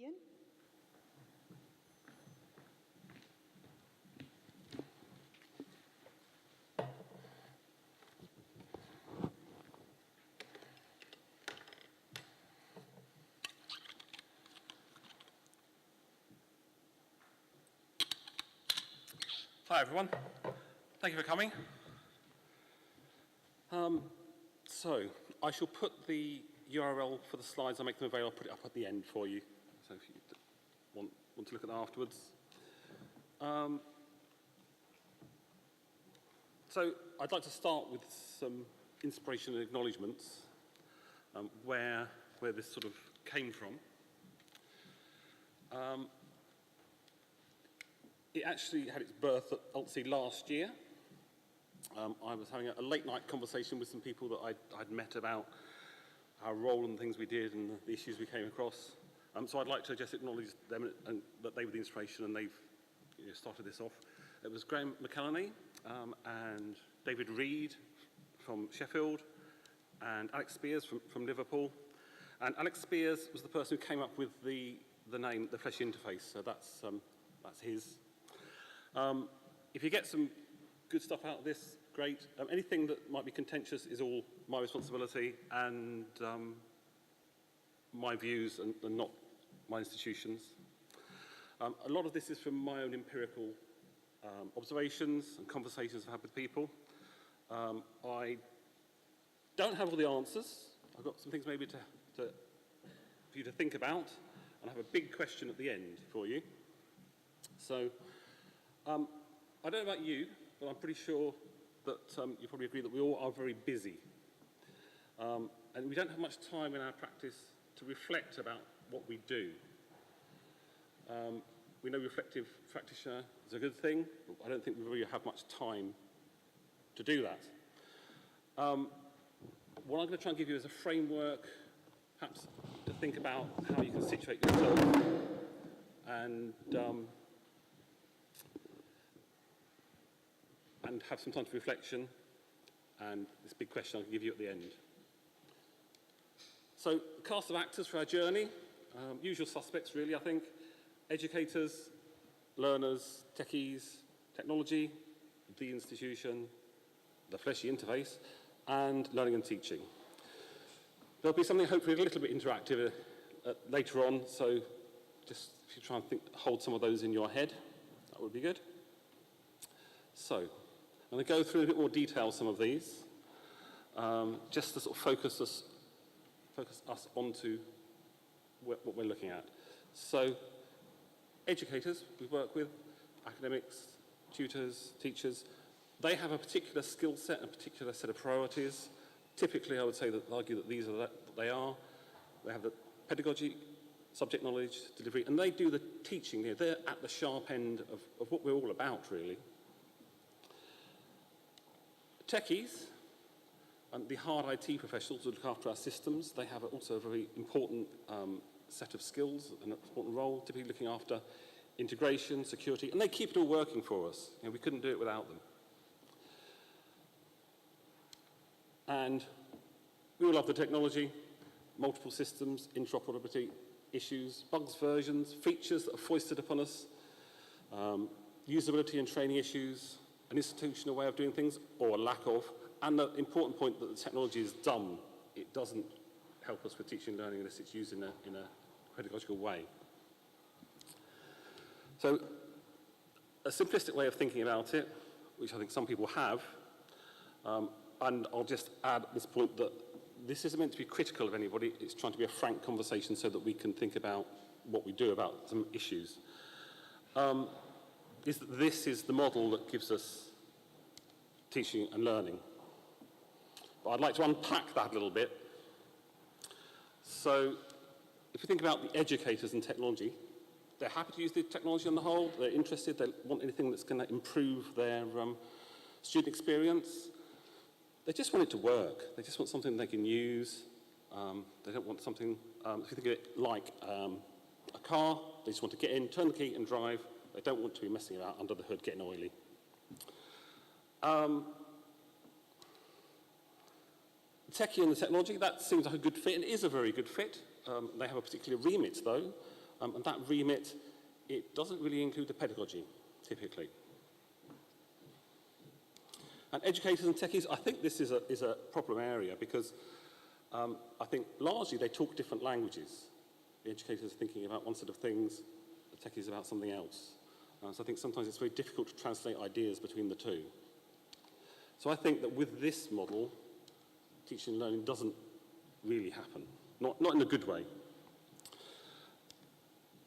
Ian? Hi everyone, thank you for coming. So I shall put the URL for the slides, I'll make them available, I'll put it up at the end for you, so if you want to look at that afterwards. So I'd like to start with some inspiration and acknowledgements, where this sort of came from. It actually had its birth at ULTC last year. I was having a late night conversation with some people that I'd met about our role and things we did and the issues we came across. So I'd like to just acknowledge them and that they were the inspiration and they've started this off. It was Graham McElhenney and David Reed from Sheffield and Alex Spears from Liverpool. And Alex Spears was the person who came up with the name, the Fleshy Interface, so that's his. If you get some good stuff out of this, great. Anything that might be contentious is all my responsibility and my views and not my institutions. A lot of this is from my own empirical observations and conversations I've had with people. I don't have all the answers. I've got some things maybe for you to think about, and I have a big question at the end for you. So, I don't know about you, but I'm pretty sure that you probably agree that we all are very busy. And we don't have much time in our practice to reflect about what we do. We know reflective practitioner is a good thing, but I don't think we really have much time to do that. What I'm going to try and give you is a framework, perhaps to think about how you can situate yourself and have some time for reflection, and this big question I'll give you at the end. So, cast of actors for our journey, usual suspects really, I think. Educators, learners, techies, technology, the institution, the fleshy interface, and learning and teaching. There'll be something hopefully a little bit interactive later on, so just if you try and hold some of those in your head, that would be good. So, I'm going to go through in a bit more detail some of these, just to sort of focus us onto what we're looking at. So, educators we work with, academics, tutors, teachers, they have a particular skill set and a particular set of priorities. Typically, I would argue that these are what they are. They have the pedagogy, subject knowledge, delivery, and they do the teaching here. They're at the sharp end of what we're all about, really. Techies and the hard IT professionals who look after our systems, they have also a very important set of skills and an important role, typically looking after integration, security, and they keep it all working for us. We couldn't do it without them. And we all love the technology, multiple systems, interoperability issues, bugs, versions, features that are foisted upon us, usability and training issues, an institutional way of doing things, or a lack of, and the important point that the technology is dumb. It doesn't help us with teaching and learning unless it's used in a pedagogical way. So, a simplistic way of thinking about it, which I think some people have, and I'll just add at this point that this isn't meant to be critical of anybody, it's trying to be a frank conversation so that we can think about what we do about some issues. Is that this is the model that gives us teaching and learning. But I'd like to unpack that a little bit. So, if you think about the educators and technology, they're happy to use the technology on the whole, they're interested, they want anything that's going to improve their student experience. They just want it to work. They just want something they can use. They don't want something, if you think of it like a car, they just want to get in, turn the key and drive. They don't want to be messing about under the hood, getting oily. The techie and the technology, that seems like a good fit, and it is a very good fit. They have a particular remit, though. and that remit, it doesn't really include the pedagogy, typically. And educators and techies, I think this is a problem area because I think largely they talk different languages. The educators are thinking about one set of things, the techies about something else. So I think sometimes it's very difficult to translate ideas between the two. So I think that with this model, teaching and learning doesn't really happen, not in a good way.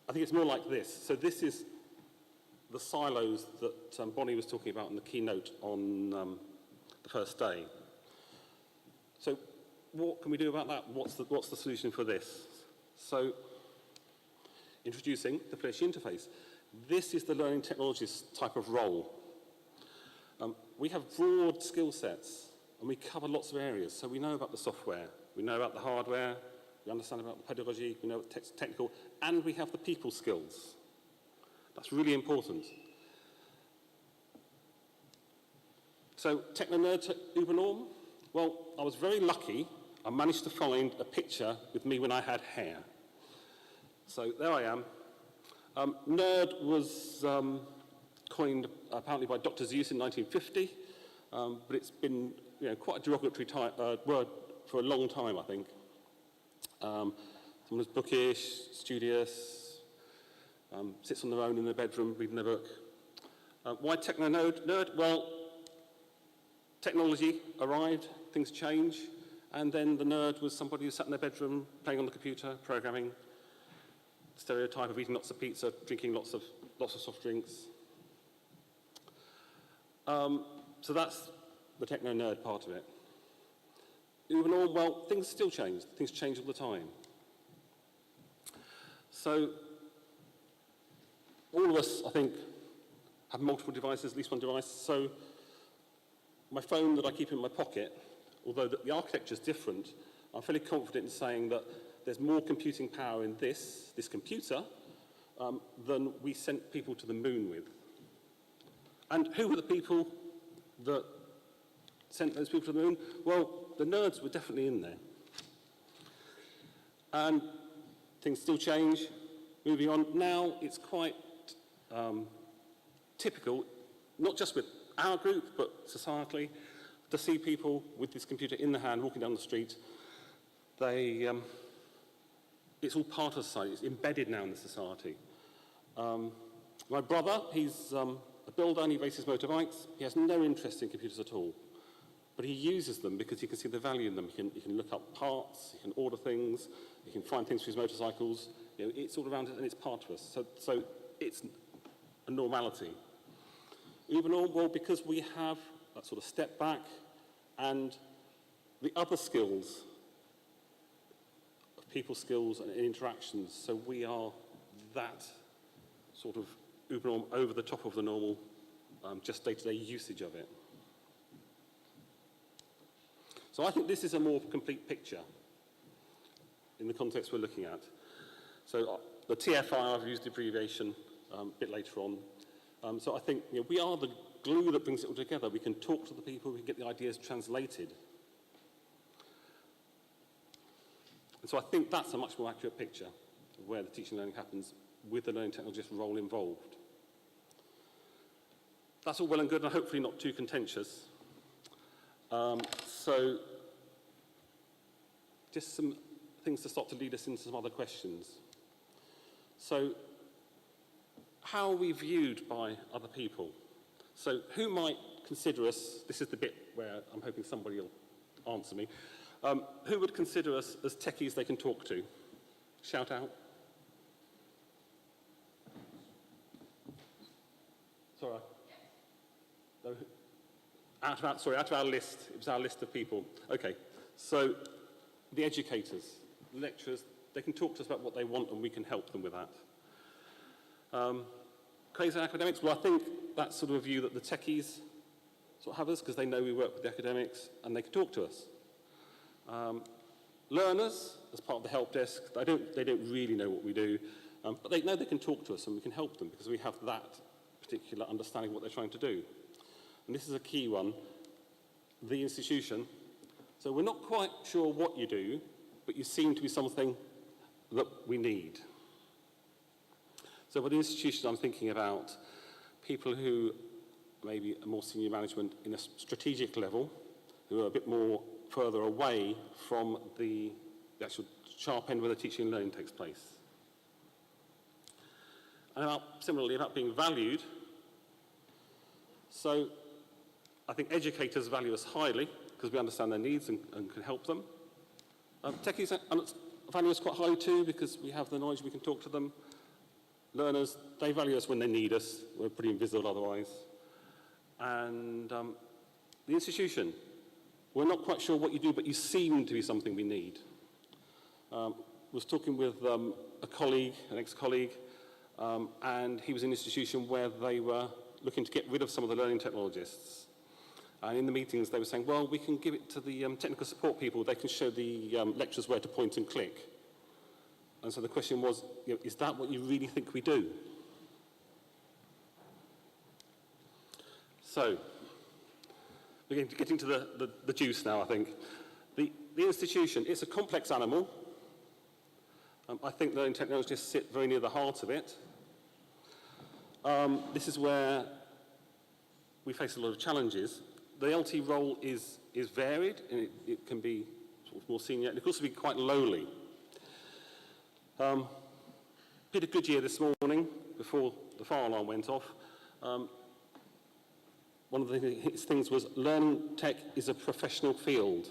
I think it's more like this. So this is the silos that Bonnie was talking about in the keynote on the first day. So what can we do about that? What's the solution for this? So introducing the fleshy interface. This is the learning technologist type of role. We have broad skill sets, and we cover lots of areas. So we know about the software, we know about the hardware, we understand about the pedagogy, we know about technical, and we have the people skills. That's really important. So, techno-nerd to uber-norm? Well, I was very lucky. I managed to find a picture with me when I had hair. So, there I am. Nerd was coined apparently by Dr. Seuss in 1950, but it's been quite a derogatory word for a long time, I think. Someone who's bookish, studious, sits on their own in their bedroom reading their book. Why techno-nerd? Well, technology arrived, things change, and then the nerd was somebody who sat in their bedroom playing on the computer, programming, stereotype of eating lots of pizza, drinking lots of soft drinks. So that's the techno-nerd part of it. Uber-norm, well, things still change. Things change all the time. So all of us, I think, have multiple devices, at least one device. So my phone that I keep in my pocket, although the architecture is different, I'm fairly confident in saying that there's more computing power in this computer than we sent people to the moon with. And who were the people that sent those people to the moon? Well, the nerds were definitely in there. And things still change. Moving on, now it's quite typical, not just with our group, but societally, to see people with this computer in their hand walking down the street. It's all part of society. It's embedded now in the society. My brother, he's a builder and he races motorbikes. He has no interest in computers at all. But he uses them because he can see the value in them. He can look up parts, he can order things, he can find things for his motorcycles. It's all around it and it's part of us. So it's a normality. Even well, because we have that sort of step back and the other skills, people skills and interactions, so we are that sort of uber-norm over the top of the normal, just day-to-day usage of it. So I think this is a more complete picture in the context we're looking at. So the TFI, I've used the abbreviation a bit later on. So I think we are the glue that brings it all together. We can talk to the people, we can get the ideas translated. And so I think that's a much more accurate picture of where the teaching and learning happens with the learning technologist role involved. That's all well and good and hopefully not too contentious. So just some things to start to lead us into some other questions. So how are we viewed by other people? So who might consider us, this is the bit where I'm hoping somebody will answer me, who would consider us as techies they can talk to? Shout out. Sorry. No. Out of our list, it was our list of people. Okay, so the educators, the lecturers, they can talk to us about what they want and we can help them with that. Crazy academics, well I think that's sort of a view that the techies sort of have us because they know we work with the academics and they can talk to us. Learners, as part of the help desk, they don't really know what we do, but they know they can talk to us and we can help them because we have that particular understanding of what they're trying to do. And this is a key one, the institution. So we're not quite sure what you do, but you seem to be something that we need. So for the institution, I'm thinking about people who maybe are more senior management in a strategic level, who are a bit more further away from the actual sharp end where the teaching and learning takes place. And similarly, about being valued. So I think educators value us highly because we understand their needs and can help them. Techies value us quite highly too because we have the knowledge, we can talk to them. Learners, they value us when they need us. We're pretty invisible otherwise. And the institution, we're not quite sure what you do, but you seem to be something we need. I was talking with a colleague, an ex-colleague, and he was in an institution where they were looking to get rid of some of the learning technologists. And in the meetings, they were saying, well, we can give it to the technical support people. They can show the lecturers where to point and click. And so the question was, is that what you really think we do? So, we're getting to the juice now, I think. The institution, it's a complex animal. I think learning technologists sit very near the heart of it. This is where we face a lot of challenges. The LT role is varied, and it can be sort of more senior, and it can also be quite lowly. Peter Goodyear this morning, before the fire alarm went off, one of his things was, learning tech is a professional field.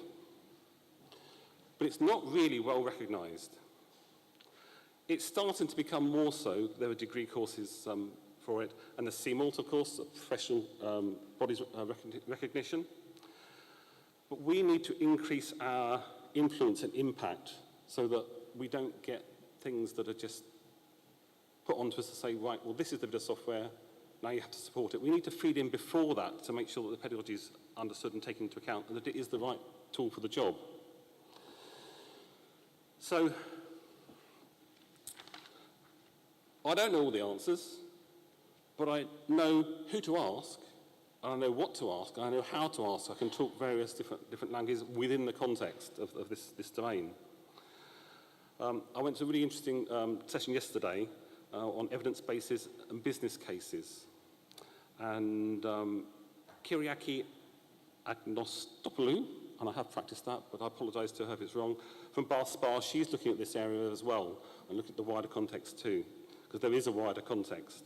But it's not really well recognised. It's starting to become more so. There are degree courses for it, and the CMALT, of course, a professional bodies recognition. But we need to increase our influence and impact so that we don't get things that are just put onto us to say, right, well, this is the bit of software, now you have to support it. We need to feed in before that to make sure that the pedagogy is understood and taken into account and that it is the right tool for the job. So, I don't know all the answers, but I know who to ask, and I know what to ask, and I know how to ask. I can talk various different languages within the context of this domain. I went to a really interesting session yesterday on evidence bases and business cases. And Kyriaki Agnostopoulou, and I have practiced that, but I apologise to her if it's wrong, from Bath Spa, she's looking at this area as well, and looking at the wider context too, because there is a wider context.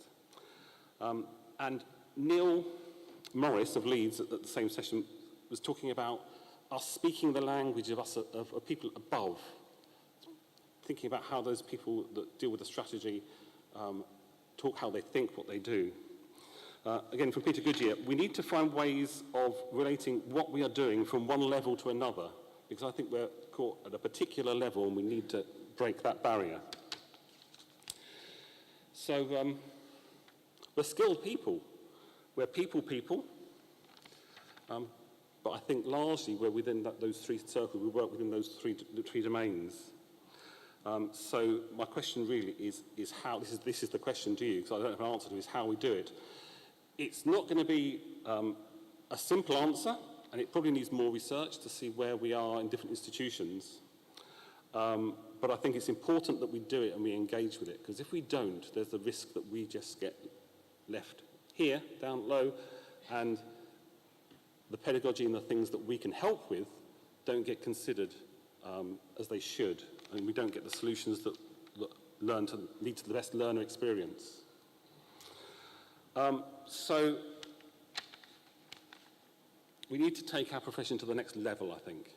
And Neil Morris of Leeds at the same session was talking about us speaking the language of us, of people above, thinking about how those people that deal with the strategy talk, how they think, what they do. Again, from Peter Goodyear, we need to find ways of relating what we are doing from one level to another, because I think we're caught at a particular level and we need to break that barrier. So, we're skilled people. We're people. But I think largely we're within those three circles. We work within those three domains. So my question really is how, this is the question to you, because I don't have an answer to, is how we do it. It's not going to be a simple answer, and it probably needs more research to see where we are in different institutions. But I think it's important that we do it and we engage with it, because if we don't, there's the risk that we just get left here, down low, and the pedagogy and the things that we can help with don't get considered as they should, and we don't get the solutions that lead to the best learner experience. So we need to take our profession to the next level, I think.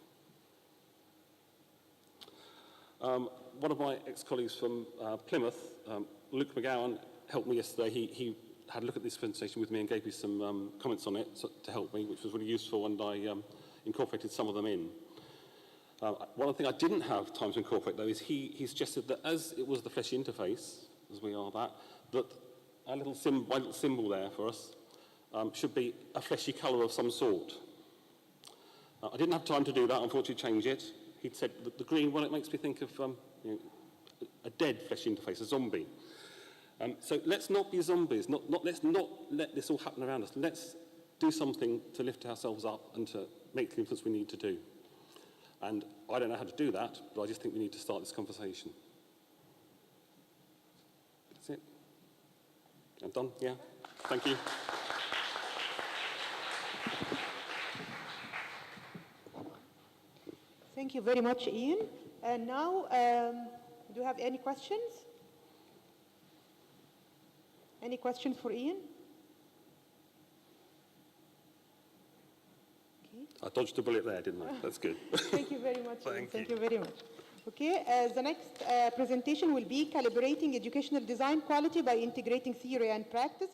One of my ex-colleagues from Plymouth, Luke McGowan, helped me yesterday. He had a look at this presentation with me and gave me some comments on it to help me, which was really useful, and I incorporated some of them in. One thing I didn't have time to incorporate, though, is he suggested that as it was the fleshy interface, as we are that my little symbol there for us should be a fleshy colour of some sort. I didn't have time to do that, unfortunately, change it. He'd said that the green, well, it makes me think of a dead fleshy interface, a zombie. So let's not be zombies. Let's not let this all happen around us. Let's do something to lift ourselves up and to make the influence we need to do. And I don't know how to do that, but I just think we need to start this conversation. That's it. I'm done, yeah. Thank you. Thank you very much, Ian. And now, do you have any questions? Any questions for Ian? Okay. I dodged a bullet there, didn't I? That's good. Thank you very much. Ian. Thank Thank you. you very much. Okay, the next presentation will be Calibrating Educational Design Quality by Integrating Theory and Practice.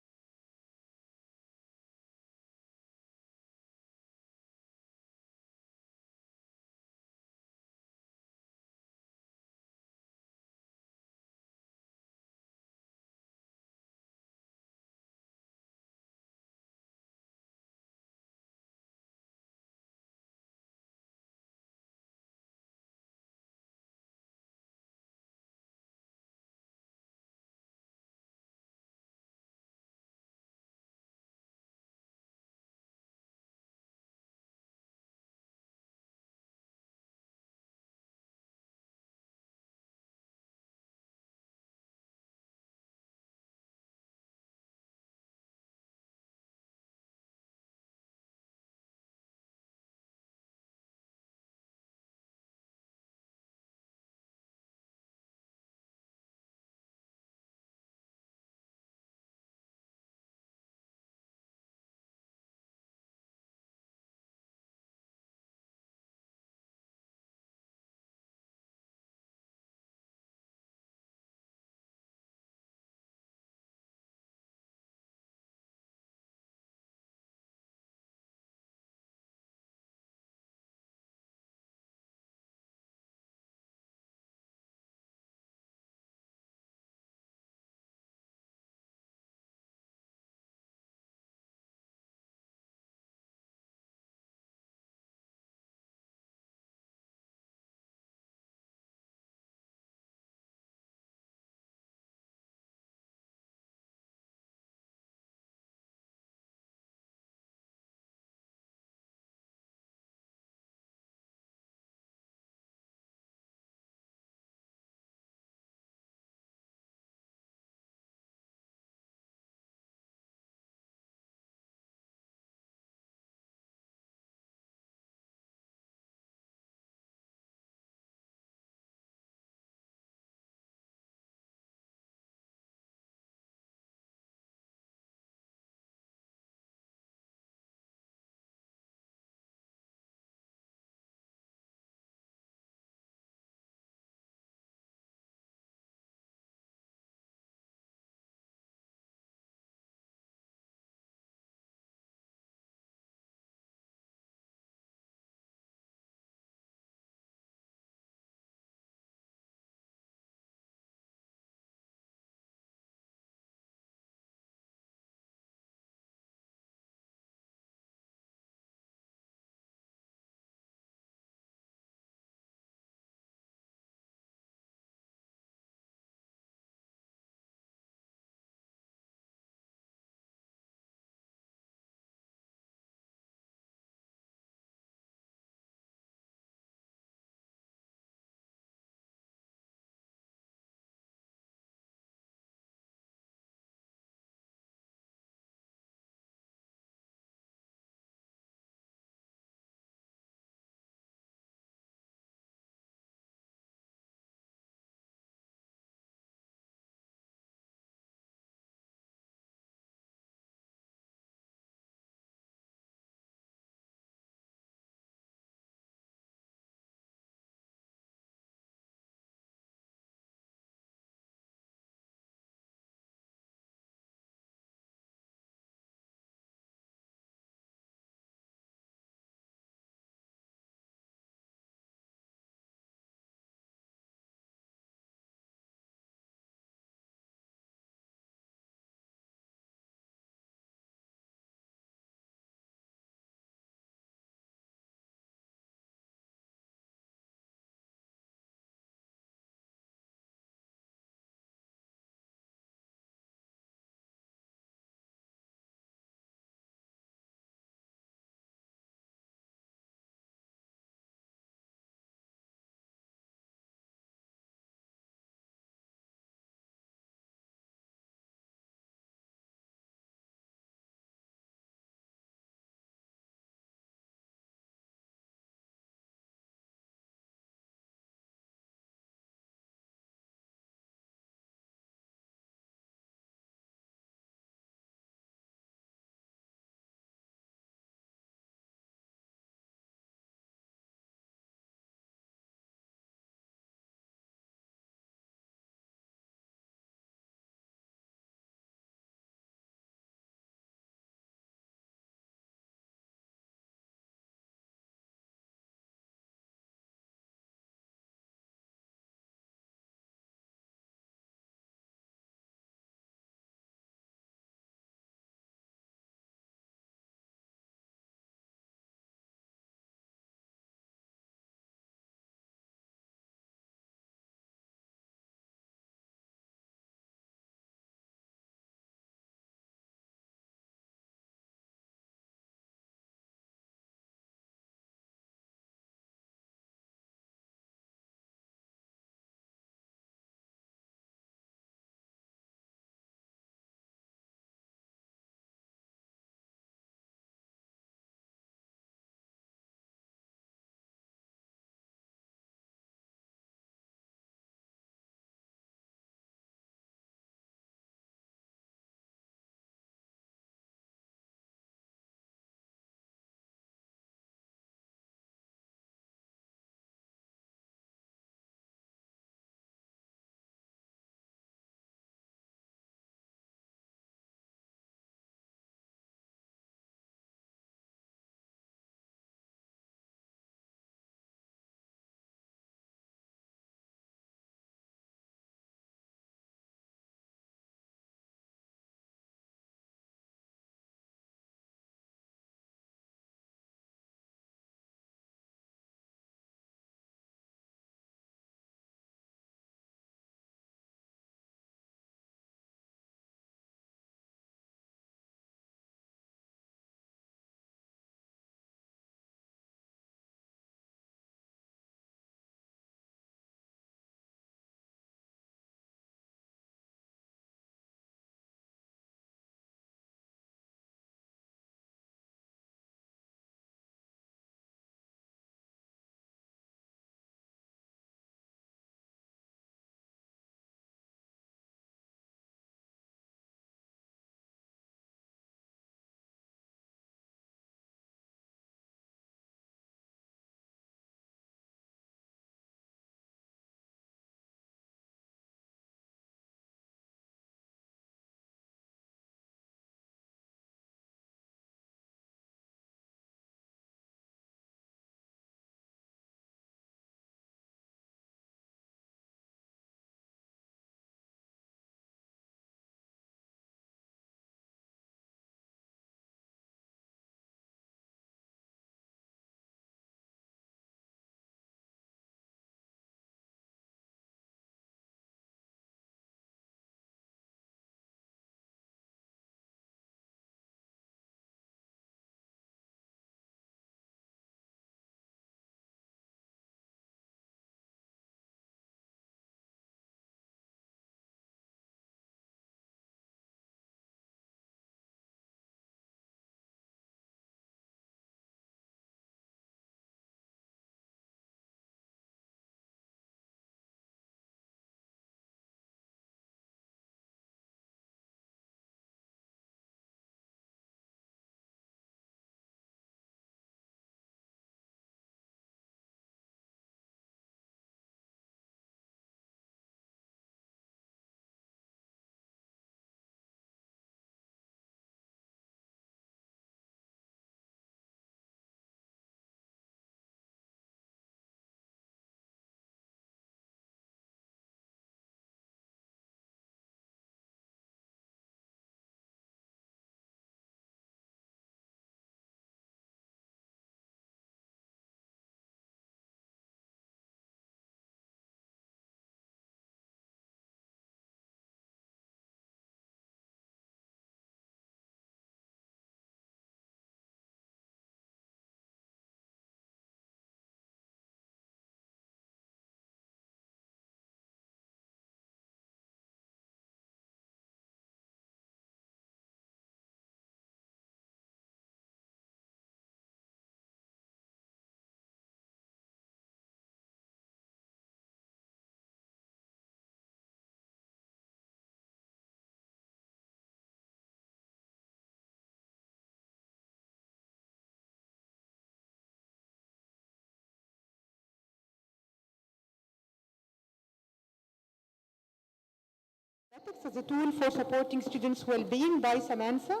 as a tool for supporting students' well-being by Samantha.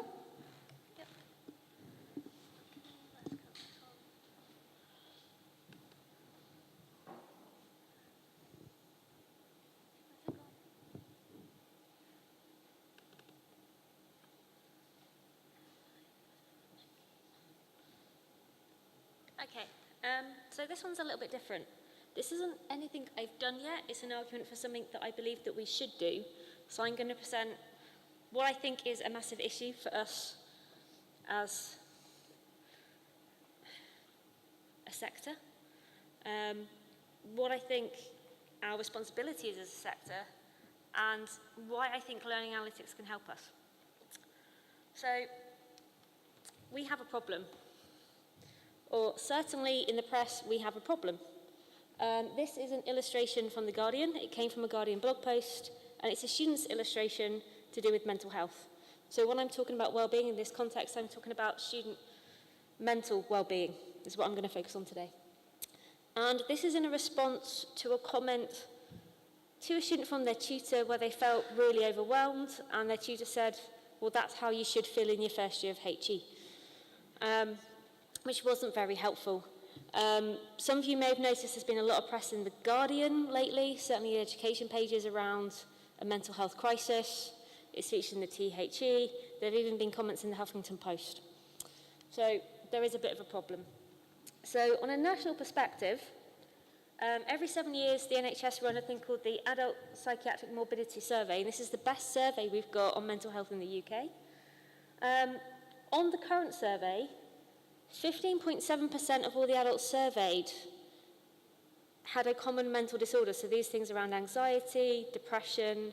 Okay, so this one's a little bit different. This isn't anything I've done yet, it's an argument for something that I believe that we should do. So I'm going to present what I think is a massive issue for us as a sector, what I think our responsibility is as a sector, and why I think learning analytics can help us. So, we have a problem. Or certainly in the press, we have a problem. This is an illustration from The Guardian. It came from a Guardian blog post, and it's a student's illustration to do with mental health. So when I'm talking about well-being in this context, I'm talking about student mental well-being, is what I'm going to focus on today. And this is in a response to a comment to a student from their tutor where they felt really overwhelmed, and their tutor said, well, that's how you should feel in your first year of HE. Which wasn't very helpful. Some of you may have noticed there's been a lot of press in The Guardian lately, certainly the education pages around a mental health crisis. It's featured in the THE. There have even been comments in the Huffington Post. So there is a bit of a problem. So on a national perspective, every 7 years the NHS run a thing called the Adult Psychiatric Morbidity Survey, and this is the best survey we've got on mental health in the UK. On the current survey, 15.7% of all the adults surveyed had a common mental disorder, so these things around anxiety, depression,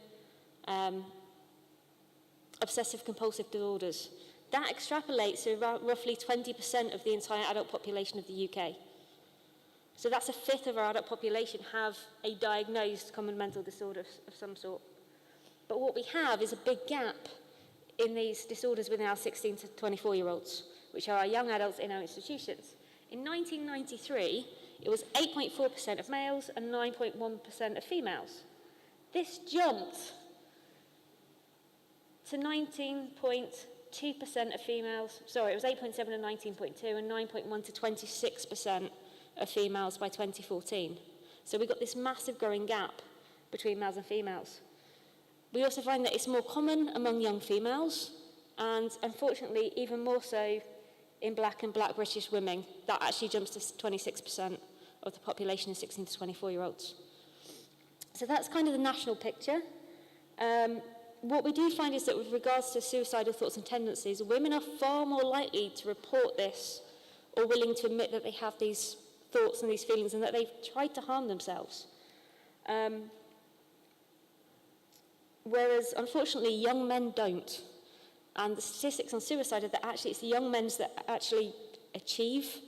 obsessive-compulsive disorders. That extrapolates to roughly 20% of the entire adult population of the UK. So that's a fifth of our adult population have a diagnosed common mental disorder of some sort. But what we have is a big gap in these disorders within our 16 to 24-year-olds, which are our young adults in our institutions. In 1993, it was 8.4% of males and 9.1% of females. This jumped to 19.2% of females, sorry, it was 8.7 and 19.2, and 9.1 to 26% of females by 2014. So we've got this massive growing gap between males and females. We also find that it's more common among young females, and unfortunately even more so in black and black British women. That actually jumps to 26% of the population of 16 to 24-year-olds. So that's kind of the national picture. What we do find is that with regards to suicidal thoughts and tendencies, women are far more likely to report this or willing to admit that they have these thoughts and these feelings and that they've tried to harm themselves. Whereas, unfortunately, young men don't. And the statistics on suicide are that actually it's the young men that actually achieve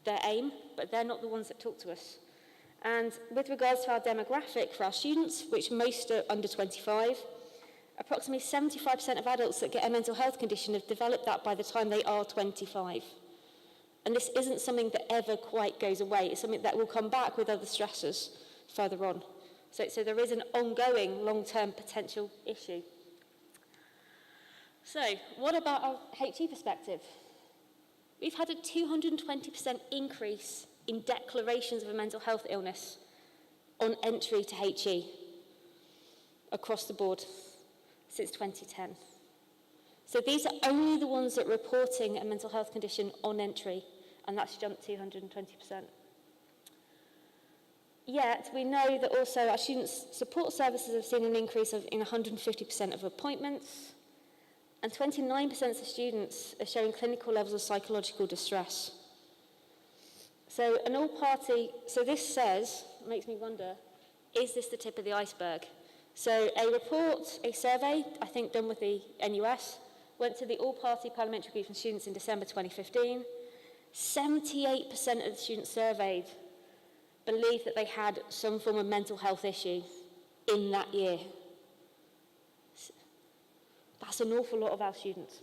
their aim, but they're not the ones that talk to us. And with regards to our demographic for our students, which most are under 25, approximately 75% of adults that get a mental health condition have developed that by the time they are 25. And this isn't something that ever quite goes away. It's something that will come back with other stressors further on. So there is an ongoing long-term potential issue. So what about our HE perspective? We've had a 220% increase in declarations of a mental health illness on entry to HE across the board since 2010. So these are only the ones that are reporting a mental health condition on entry, and that's jumped 220%. Yet, we know that also our students' support services have seen an increase in 150% of appointments, and 29% of students are showing clinical levels of psychological distress. So this says, it makes me wonder, is this the tip of the iceberg? So a survey, I think done with the NUS, went to the all-party parliamentary group of students in December 2015. 78% of the students surveyed believed that they had some form of mental health issue in that year. That's an awful lot of our students.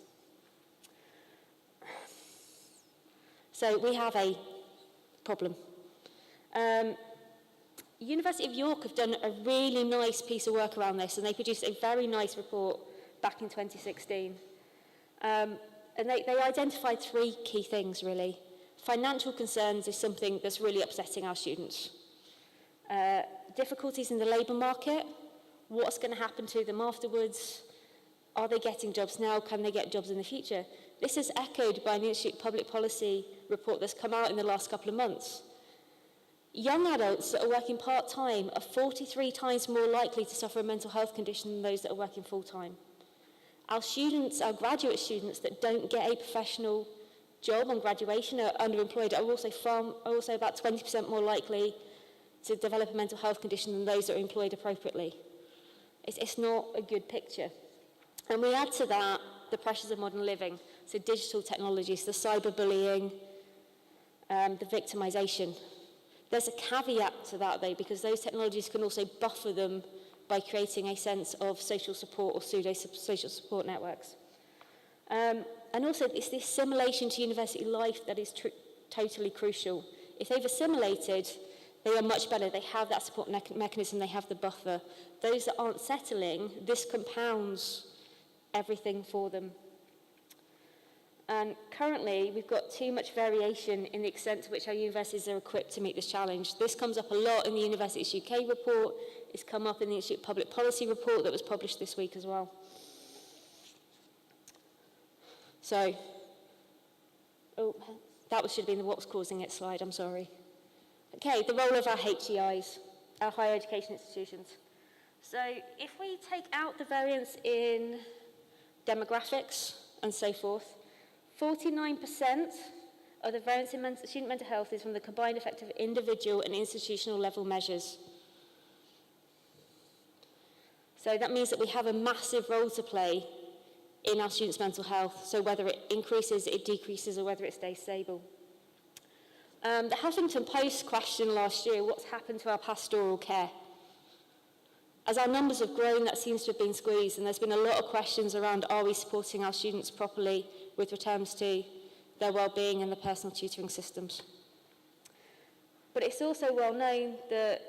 So we have a problem. University of York have done a really nice piece of work around this, and they produced a very nice report back in 2016. And they identified 3 key things, really. Financial concerns is something that's really upsetting our students. Difficulties in the labour market, what's going to happen to them afterwards? Are they getting jobs now? Can they get jobs in the future? This is echoed by an Institute of Public Policy report that's come out in the last couple of months. Young adults that are working part-time are 43 times more likely to suffer a mental health condition than those that are working full-time. Our students, our graduate students that don't get a professional job on graduation are underemployed are also about 20% more likely to develop a mental health condition than those that are employed appropriately. It's not a good picture. And we add to that the pressures of modern living, so digital technologies, the cyberbullying, the victimization. There's a caveat to that, though, because those technologies can also buffer them by creating a sense of social support or pseudo-social support networks. And also, it's the assimilation to university life that is totally crucial. If they've assimilated, they are much better. They have that support mechanism, they have the buffer. Those that aren't settling, this compounds everything for them. And currently, we've got too much variation in the extent to which our universities are equipped to meet this challenge. This comes up a lot in the Universities UK report. It's come up in the Institute of Public Policy report that was published this week as well. So, that should have been the what's causing it slide, I'm sorry. Okay, the role of our HEIs, our higher education institutions. So, if we take out the variance in demographics and so forth, 49% of the variance in student mental health is from the combined effect of individual and institutional level measures. So that means that we have a massive role to play in our students' mental health, so whether it increases, it decreases, or whether it stays stable. The Huffington Post question last year, what's happened to our pastoral care? As our numbers have grown, that seems to have been squeezed, and there's been a lot of questions around, are we supporting our students properly with returns to their well-being and the personal tutoring systems? But it's also well known that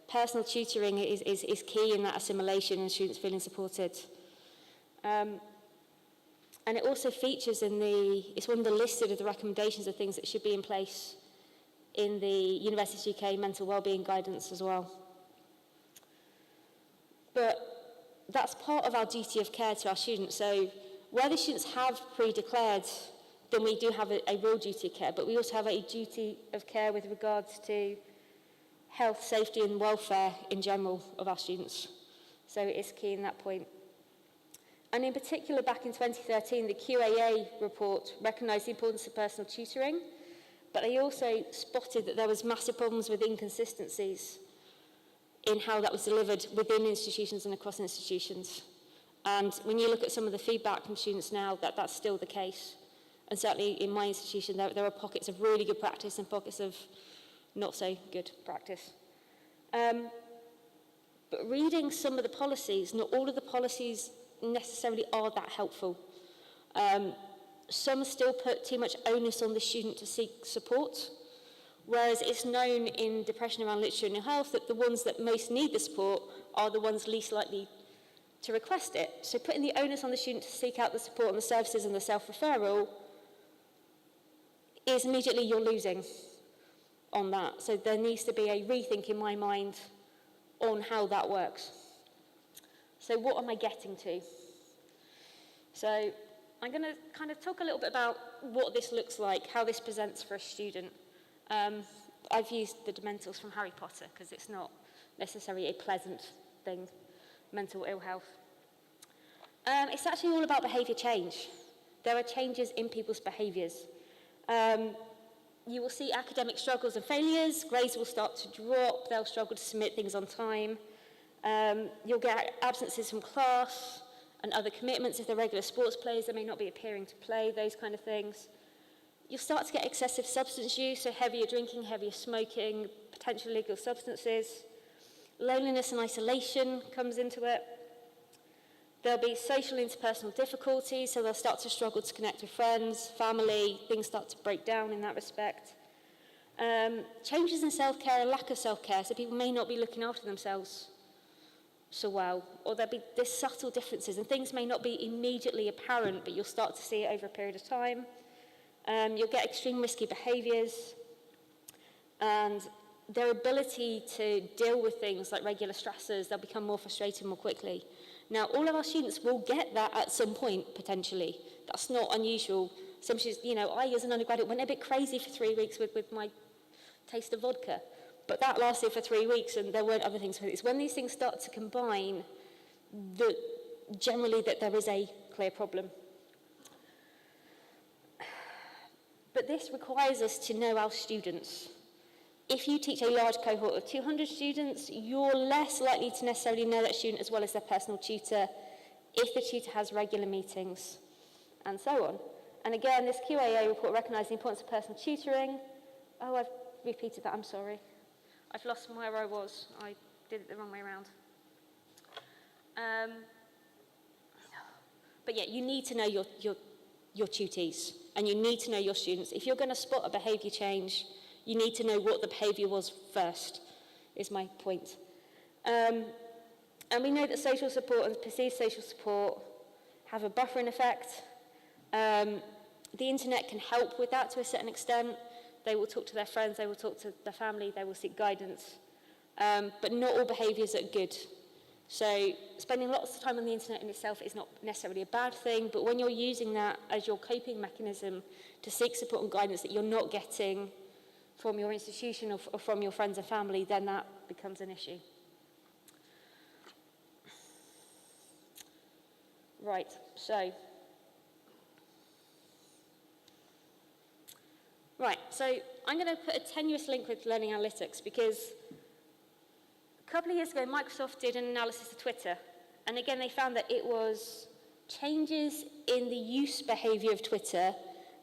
personal tutoring is key in that assimilation and students feeling supported. And it also features it's one of the listed of the recommendations of things that should be in place in the Universities UK mental wellbeing guidance as well. But that's part of our duty of care to our students. So where the students have pre-declared, then we do have a real duty of care, but we also have a duty of care with regards to health, safety and welfare in general of our students. So it is key in that point. And in particular, back in 2013, the QAA report recognised the importance of personal tutoring, but they also spotted that there was massive problems with inconsistencies in how that was delivered within institutions and across institutions. And when you look at some of the feedback from students now, that's still the case. And certainly in my institution, there are pockets of really good practice and pockets of not so good practice. But reading some of the policies, not all of the policies necessarily are that helpful. Some still put too much onus on the student to seek support, whereas it's known in depression around literature and health that the ones that most need the support are the ones least likely to request it. So putting the onus on the student to seek out the support and the services and the self-referral is immediately you're losing on that. So there needs to be a rethink in my mind on how that works. So what am I getting to? So I'm going to kind of talk a little bit about what this looks like, how this presents for a student. I've used the Dementors from Harry Potter because it's not necessarily a pleasant thing, mental ill health. It's actually all about behaviour change. There are changes in people's behaviours. You will see academic struggles and failures, grades will start to drop, they'll struggle to submit things on time. You'll get absences from class and other commitments. If they're regular sports players, they may not be appearing to play, those kind of things. You'll start to get excessive substance use, so heavier drinking, heavier smoking, potential illegal substances. Loneliness and isolation comes into it. There'll be social interpersonal difficulties, so they'll start to struggle to connect with friends, family, things start to break down in that respect. Changes in self-care and lack of self-care, so people may not be looking after themselves so well, or there's subtle differences, and things may not be immediately apparent, but you'll start to see it over a period of time. You'll get extreme risky behaviours, and their ability to deal with things like regular stressors, they'll become more frustrated more quickly. Now, all of our students will get that at some point, potentially. That's not unusual. Some students, I as an undergraduate went a bit crazy for 3 weeks with my taste of vodka, but that lasted for 3 weeks and there weren't other things with it. It's when these things start to combine that generally that there is a clear problem. But this requires us to know our students. If you teach a large cohort of 200 students, you're less likely to necessarily know that student as well as their personal tutor if the tutor has regular meetings, and so on. And again, this QAA report recognised the importance of personal tutoring. Oh, I've repeated that, I'm sorry. I've lost where I was. I did it the wrong way around. But yeah, you need to know your tutees, and you need to know your students. If you're going to spot a behaviour change, you need to know what the behaviour was first, is my point. And we know that social support and perceived social support have a buffering effect. The internet can help with that to a certain extent. They will talk to their friends, they will talk to their family, they will seek guidance. But not all behaviours are good. So spending lots of time on the internet in itself is not necessarily a bad thing, but when you're using that as your coping mechanism to seek support and guidance that you're not getting from your institution or from your friends and family, then that becomes an issue. Right, so I'm going to put a tenuous link with learning analytics because a couple of years ago, Microsoft did an analysis of Twitter, and again, they found that it was changes in the use behavior of Twitter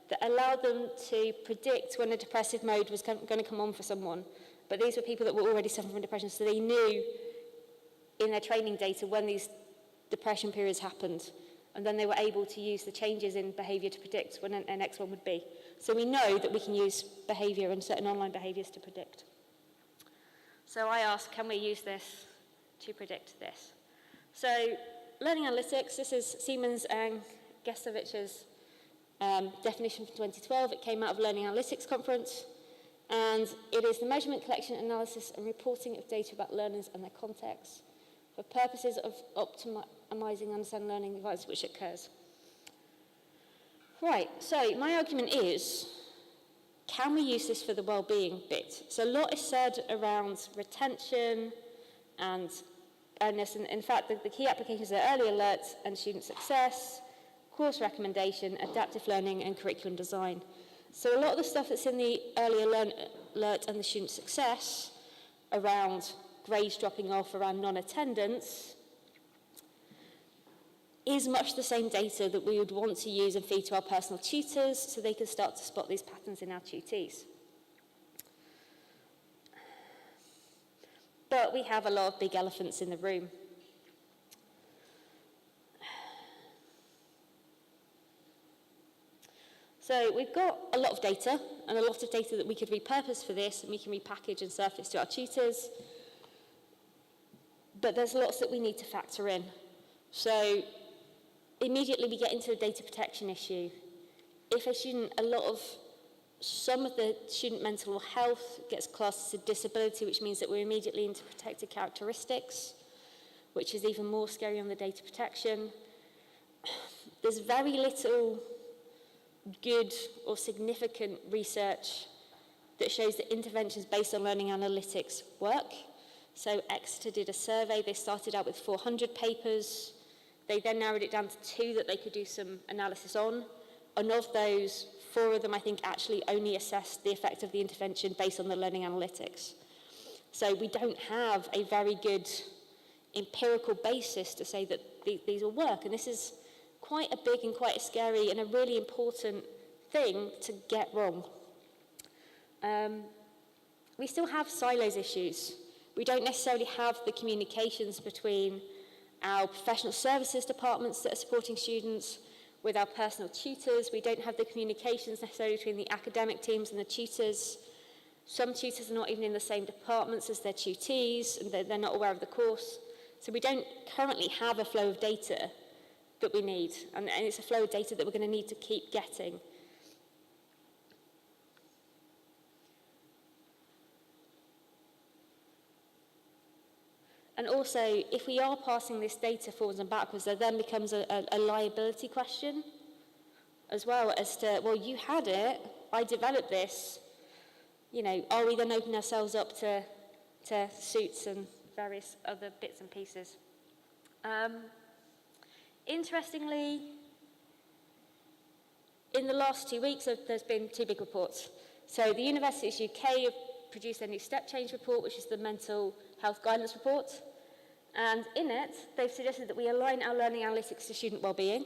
that allowed them to predict when a depressive mode was going to come on for someone. But these were people that were already suffering from depression, so they knew in their training data when these depression periods happened, and then they were able to use the changes in behavior to predict when an next one would be. So we know that we can use behavior and certain online behaviors to predict. So I asked, can we use this to predict this? So learning analytics, this is Siemens and Gestovich's definition from 2012. It came out of Learning Analytics Conference, and it is the measurement, collection, analysis, and reporting of data about learners and their context for purposes of optimizing understanding learning devices which occurs. Right, so my argument is, can we use this for the well-being bit? So a lot is said around retention and earnestness, and in fact, the key applications are early alert and student success, course recommendation, adaptive learning, and curriculum design. So a lot of the stuff that's in the early alert and the student success around grades dropping off, around non-attendance, is much the same data that we would want to use and feed to our personal tutors so they can start to spot these patterns in our tutees. But we have a lot of big elephants in the room. So we've got a lot of data, and a lot of data that we could repurpose for this, and we can repackage and surface to our tutors. But there's lots that we need to factor in. So immediately we get into the data protection issue. If a student, some of the student mental health gets classed as a disability, which means that we're immediately into protected characteristics, which is even more scary on the data protection. There's very little good or significant research that shows that interventions based on learning analytics work. So Exeter did a survey. They started out with 400 papers. They then narrowed it down to 2 that they could do some analysis on. And of those, 4 of them, I think, actually only assessed the effect of the intervention based on the learning analytics. So we don't have a very good empirical basis to say that these will work. And this is quite a big and quite a scary and a really important thing to get wrong. We still have silos issues. We don't necessarily have the communications between our professional services departments that are supporting students with our personal tutors. We don't have the communications necessarily between the academic teams and the tutors. Some tutors are not even in the same departments as their tutees, and they're not aware of the course. So we don't currently have a flow of data that we need, and it's a flow of data that we're going to need to keep getting. And also, if we are passing this data forwards and backwards, there then becomes a liability question as well as to, well, you had it, I developed this, you know, are we then opening ourselves up to suits and various other bits and pieces? Interestingly, in the last 2 weeks, there's been 2 big reports. So the Universities UK have produced their new step change report, which is the mental health guidance report. And in it, they've suggested that we align our learning analytics to student wellbeing.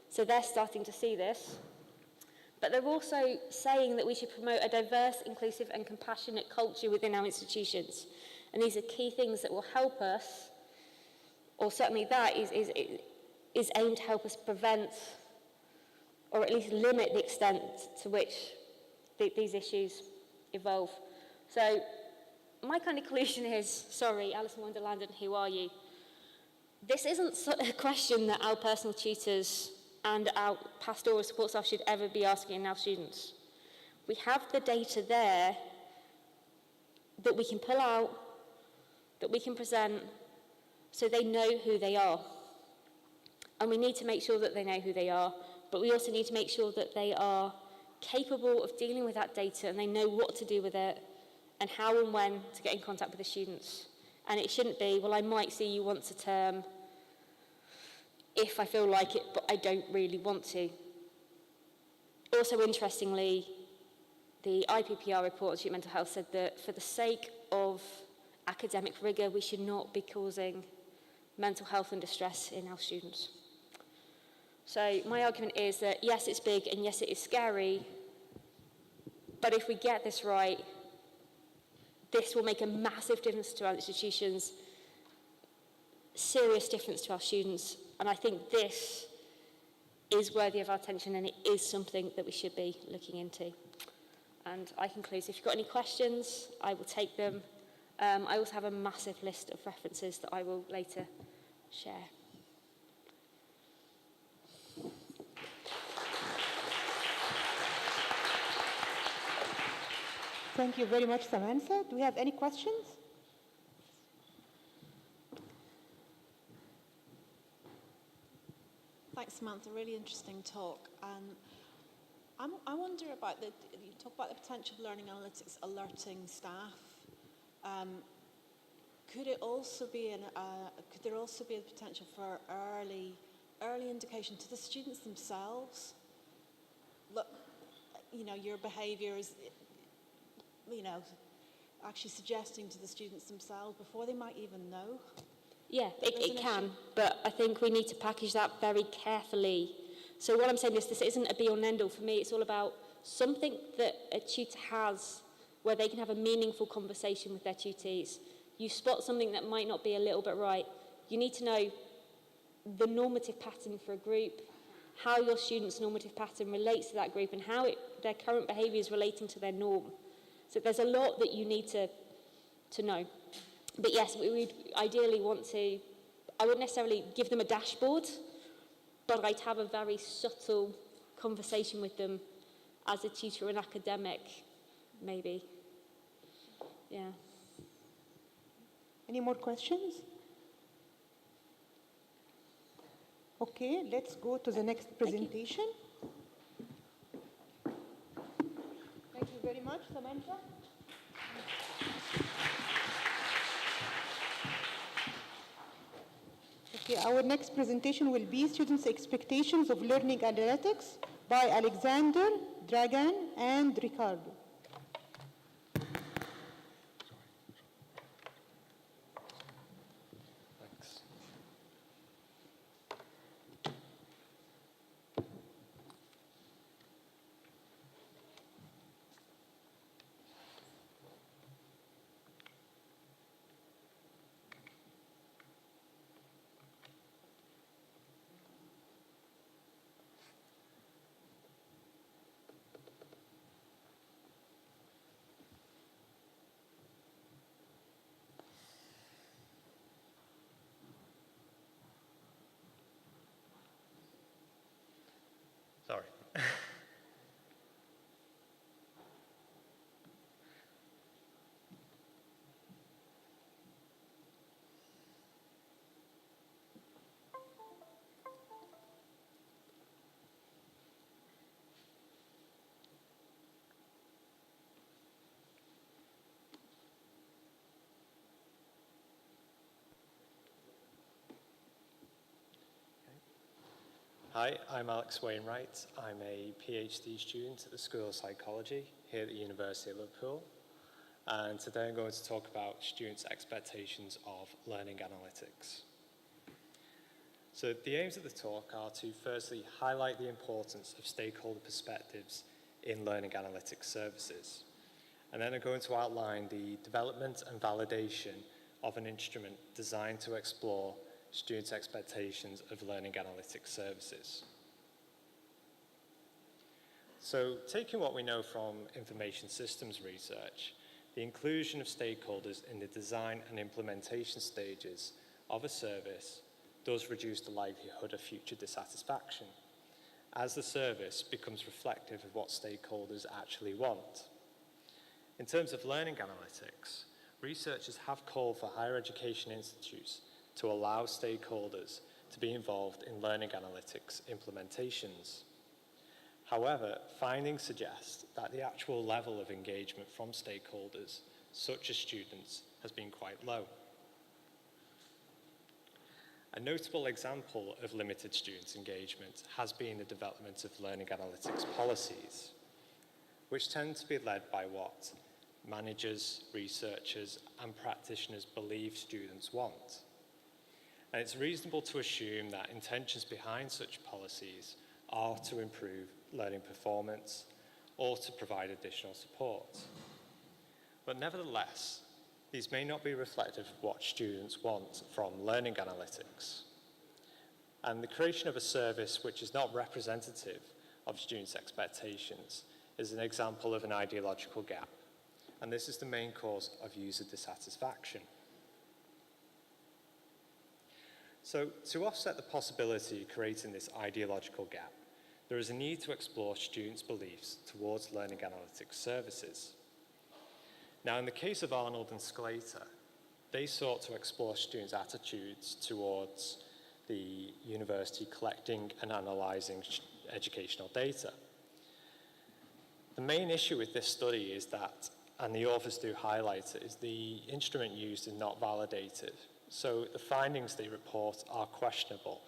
So they're starting to see this. But they're also saying that we should promote a diverse, inclusive and compassionate culture within our institutions. And these are key things that will help us, or certainly that is aimed to help us prevent, or at least limit the extent to which these issues evolve. So my kind of conclusion is, sorry, Alice in Wonderland and who are you? This isn't a question that our personal tutors and our pastoral support staff should ever be asking our students. We have the data there that we can pull out, that we can present, so they know who they are. And we need to make sure that they know who they are, but we also need to make sure that they are capable of dealing with that data and they know what to do with it and how and when to get in contact with the students. And it shouldn't be, well, I might see you once a term if I feel like it, but I don't really want to. Also, interestingly, the IPPR report on student mental health said that for the sake of academic rigour, we should not be causing mental health and distress in our students. So my argument is that yes, it's big and yes, it is scary, but if we get this right, this will make a massive difference to our institutions, serious difference to our students, and I think this is worthy of our attention and it is something that we should be looking into. And I conclude, if you've got any questions, I will take them. I also have a massive list of references that I will later share. Thank you very much, Samantha. Do we have any questions? Thanks, Samantha. Really interesting talk. I wonder about you talk about the potential of learning analytics alerting staff. Could there also be a potential for early indication to the students themselves? Look, you know, your behaviour is, you know, actually suggesting to the students themselves before they might even know? Yeah, it can, but I think we need to package that very carefully. So what I'm saying is this isn't a be-all and end-all for me. It's all about something that a tutor has where they can have a meaningful conversation with their tutees. You spot something that might not be a little bit right. You need to know the normative pattern for a group, how your student's normative pattern relates to that group and how their current behaviour is relating to their norm. So there's a lot that you need to know. But yes, we would ideally want to, I wouldn't necessarily give them a dashboard, but I'd have a very subtle conversation with them as a tutor and academic, maybe. Yeah. Any more questions? Okay, let's go to the next presentation. Thank you very much, Samantha. Okay, our next presentation will be Students' Expectations of Learning Analytics by Alexander, Dragan, and Ricardo. Thanks. Hi, I'm Alex Wainwright. I'm a PhD student at the School of Psychology here at the University of Liverpool. And today I'm going to talk about students' expectations of learning analytics. So the aims of the talk are to firstly highlight the importance of stakeholder perspectives in learning analytics services. And then I'm going to outline the development and validation of an instrument designed to explore students' expectations of learning analytics services. So, taking what we know from information systems research, the inclusion of stakeholders in the design and implementation stages of a service does reduce the likelihood of future dissatisfaction, as the service becomes reflective of what stakeholders actually want. In terms of learning analytics, researchers have called for higher education institutes to allow stakeholders to be involved in learning analytics implementations. However, findings suggest that the actual level of engagement from stakeholders, such as students, has been quite low. A notable example of limited student engagement has been the development of learning analytics policies, which tend to be led by what managers, researchers, and practitioners believe students want. And it's reasonable to assume that intentions behind such policies are to improve learning performance or to provide additional support. But nevertheless, these may not be reflective of what students want from learning analytics. And the creation of a service which is not representative of students' expectations is an example of an ideological gap. And this is the main cause of user dissatisfaction. So, to offset the possibility of creating this ideological gap, there is a need to explore students' beliefs towards learning analytics services. Now, in the case of Arnold and Sclater, they sought to explore students' attitudes towards the university collecting and analysing educational data. The main issue with this study is that, and the authors do highlight it, is the instrument used is not validated. So the findings they report are questionable.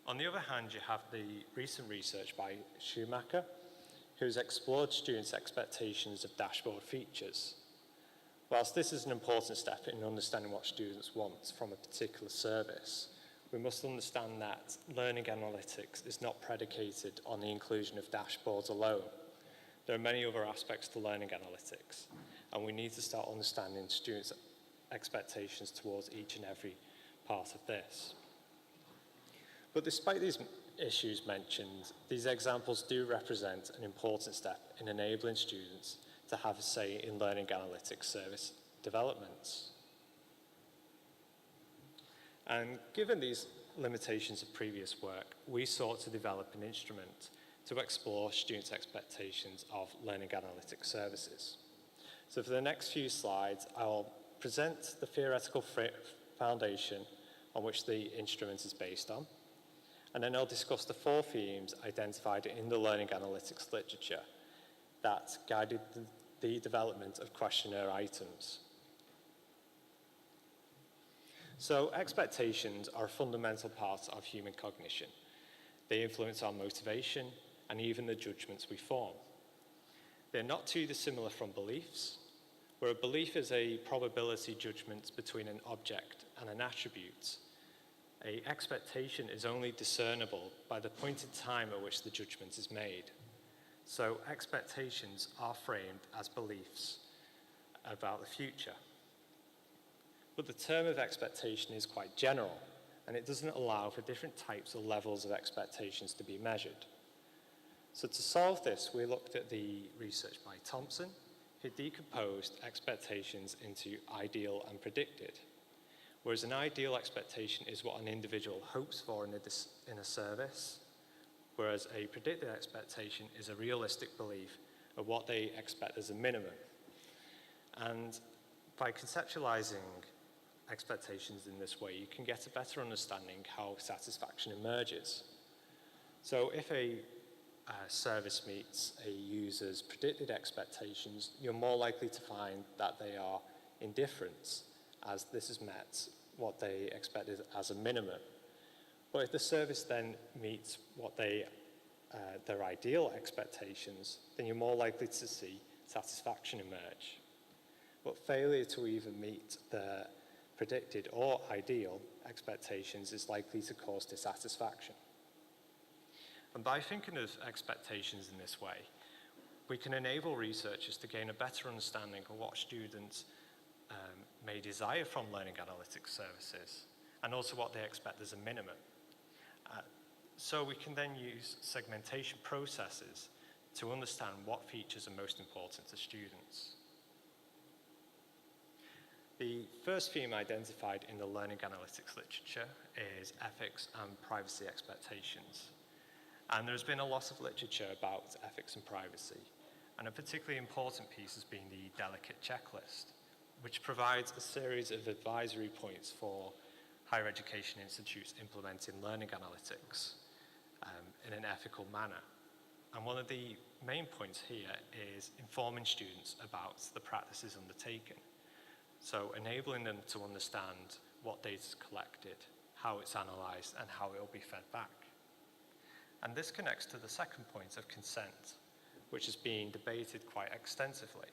On the other hand, you have the recent research by Schumacher, who's explored students' expectations of dashboard features. Whilst this is an important step in understanding what students want from a particular service, we must understand that learning analytics is not predicated on the inclusion of dashboards alone. There are many other aspects to learning analytics, and we need to start understanding students' expectations towards each and every part of this. But despite these issues mentioned, these examples do represent an important step in enabling students to have a say in learning analytics service developments. And given these limitations of previous work, we sought to develop an instrument to explore students' expectations of learning analytics services. So for the next few slides, I'll present the theoretical foundation on which the instrument is based on, and then I'll discuss the 4 themes identified in the learning analytics literature that guided the development of questionnaire items. So expectations are a fundamental part of human cognition. They influence our motivation and even the judgments we form. They're not too dissimilar from beliefs, where a belief is a probability judgment between an object and an attribute. An expectation is only discernible by the point in time at which the judgment is made. So expectations are framed as beliefs about the future. But the term of expectation is quite general, and it doesn't allow for different types or levels of expectations to be measured. So to solve this, we looked at the research by Thompson, who decomposed expectations into ideal and predicted. Whereas an ideal expectation is what an individual hopes for in a service, whereas a predicted expectation is a realistic belief of what they expect as a minimum. And by conceptualizing expectations in this way, you can get a better understanding how satisfaction emerges. So if a service meets a user's predicted expectations, you're more likely to find that they are indifferent, as this has met what they expected as a minimum. But if the service then meets what their ideal expectations, then you're more likely to see satisfaction emerge. But failure to either meet the predicted or ideal expectations is likely to cause dissatisfaction. And by thinking of expectations in this way, we can enable researchers to gain a better understanding of what students may desire from learning analytics services, and also what they expect as a minimum. So we can then use segmentation processes to understand what features are most important to students. The first theme identified in the learning analytics literature is ethics and privacy expectations. And there's been a lot of literature about ethics and privacy, and a particularly important piece has been the delicate checklist, which provides a series of advisory points for higher education institutes implementing learning analytics in an ethical manner. And one of the main points here is informing students about the practices undertaken. So enabling them to understand what data is collected, how it's analysed, and how it will be fed back. And this connects to the second point of consent, which is being debated quite extensively.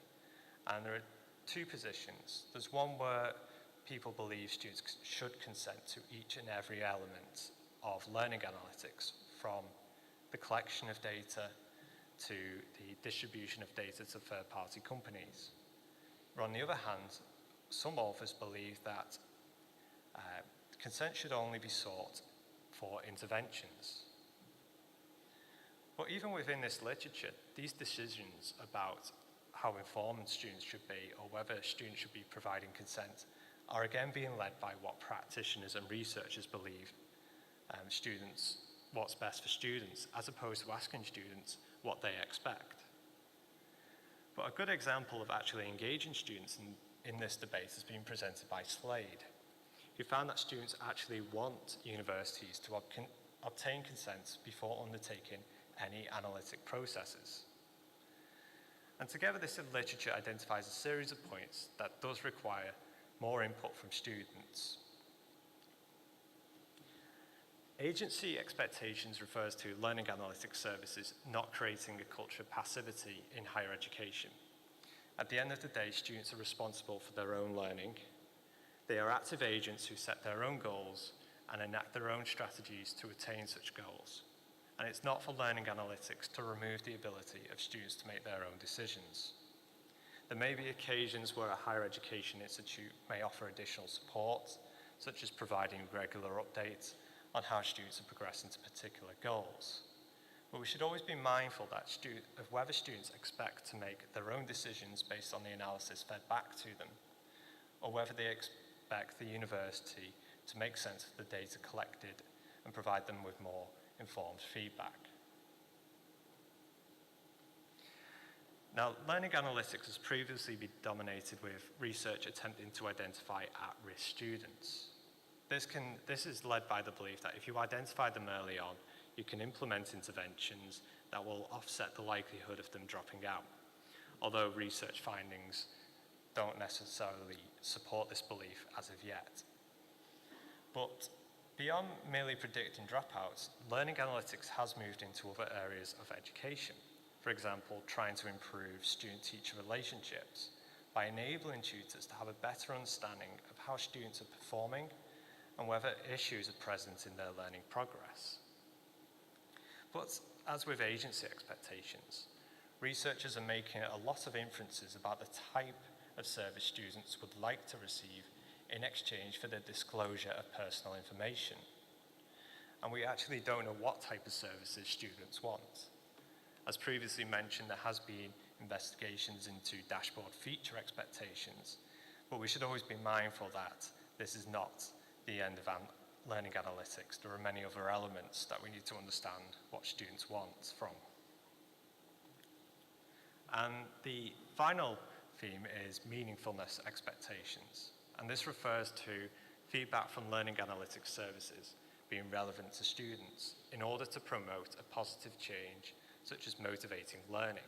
And there are two positions. There's one where people believe students should consent to each and every element of learning analytics, from the collection of data to the distribution of data to third-party companies. But on the other hand, some authors believe that consent should only be sought for interventions. But even within this literature, these decisions about how informed students should be, or whether students should be providing consent, are again being led by what practitioners and researchers believe what's best for students, as opposed to asking students what they expect. But a good example of actually engaging students in this debate has been presented by Slade, who found that students actually want universities to obtain consent before undertaking any analytic processes. And together, this literature identifies a series of points that does require more input from students. Agency expectations refers to learning analytics services not creating a culture of passivity in higher education. At the end of the day, students are responsible for their own learning. They are active agents who set their own goals and enact their own strategies to attain such goals. And it's not for learning analytics to remove the ability of students to make their own decisions. There may be occasions where a higher education institute may offer additional support, such as providing regular updates on how students are progressing to particular goals. But we should always be mindful of whether students expect to make their own decisions based on the analysis fed back to them, or whether they expect the university to make sense of the data collected and provide them with more informed feedback. Now, learning analytics has previously been dominated with research attempting to identify at-risk students. This is led by the belief that if you identify them early on, you can implement interventions that will offset the likelihood of them dropping out, although research findings don't necessarily support this belief as of yet. But beyond merely predicting dropouts, learning analytics has moved into other areas of education. For example, trying to improve student-teacher relationships by enabling tutors to have a better understanding of how students are performing and whether issues are present in their learning progress. But as with agency expectations, researchers are making a lot of inferences about the type of service students would like to receive in exchange for the disclosure of personal information. And we actually don't know what type of services students want. As previously mentioned, there has been investigations into dashboard feature expectations, but we should always be mindful that this is not the end of learning analytics, there are many other elements that we need to understand what students want from. And the final theme is meaningfulness expectations. And this refers to feedback from learning analytics services being relevant to students in order to promote a positive change, such as motivating learning.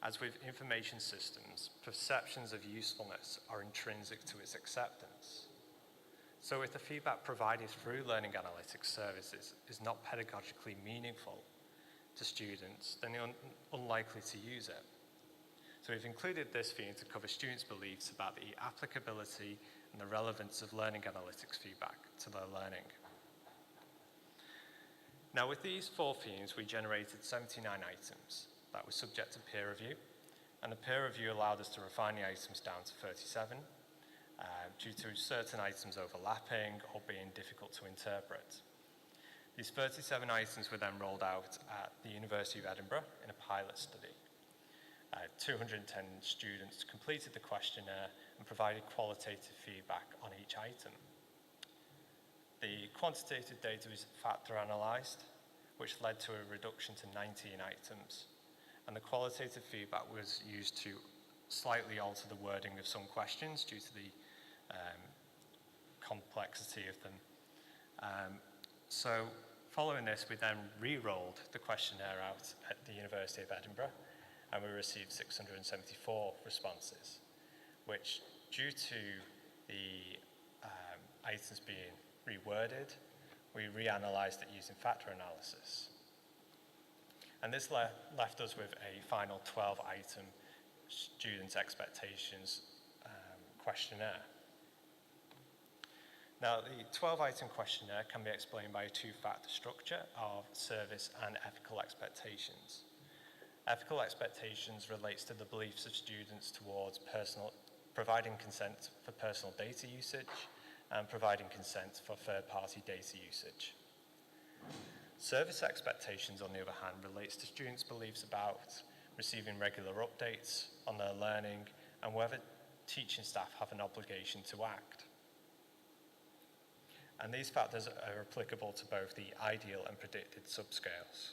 As with information systems, perceptions of usefulness are intrinsic to its acceptance. So if the feedback provided through learning analytics services is not pedagogically meaningful to students, then they're unlikely to use it. So we've included this theme to cover students' beliefs about the applicability and the relevance of learning analytics feedback to their learning. Now, with these 4 themes, we generated 79 items that were subject to peer review, and the peer review allowed us to refine the items down to 37 due to certain items overlapping or being difficult to interpret. These 37 items were then rolled out at the University of Edinburgh in a pilot study. 210 students completed the questionnaire and provided qualitative feedback on each item. The quantitative data was factor analysed, which led to a reduction to 19 items. And the qualitative feedback was used to slightly alter the wording of some questions due to the complexity of them. So following this, we then re-rolled the questionnaire out at the University of Edinburgh, and we received 674 responses, which, due to the items being reworded, we reanalyzed it using factor analysis. And this left us with a final 12-item student expectations questionnaire. Now, the 12-item questionnaire can be explained by a 2-factor structure of service and ethical expectations. Ethical expectations relates to the beliefs of students towards providing consent for personal data usage and providing consent for third-party data usage. Service expectations, on the other hand, relates to students' beliefs about receiving regular updates on their learning and whether teaching staff have an obligation to act. And these factors are applicable to both the ideal and predicted subscales.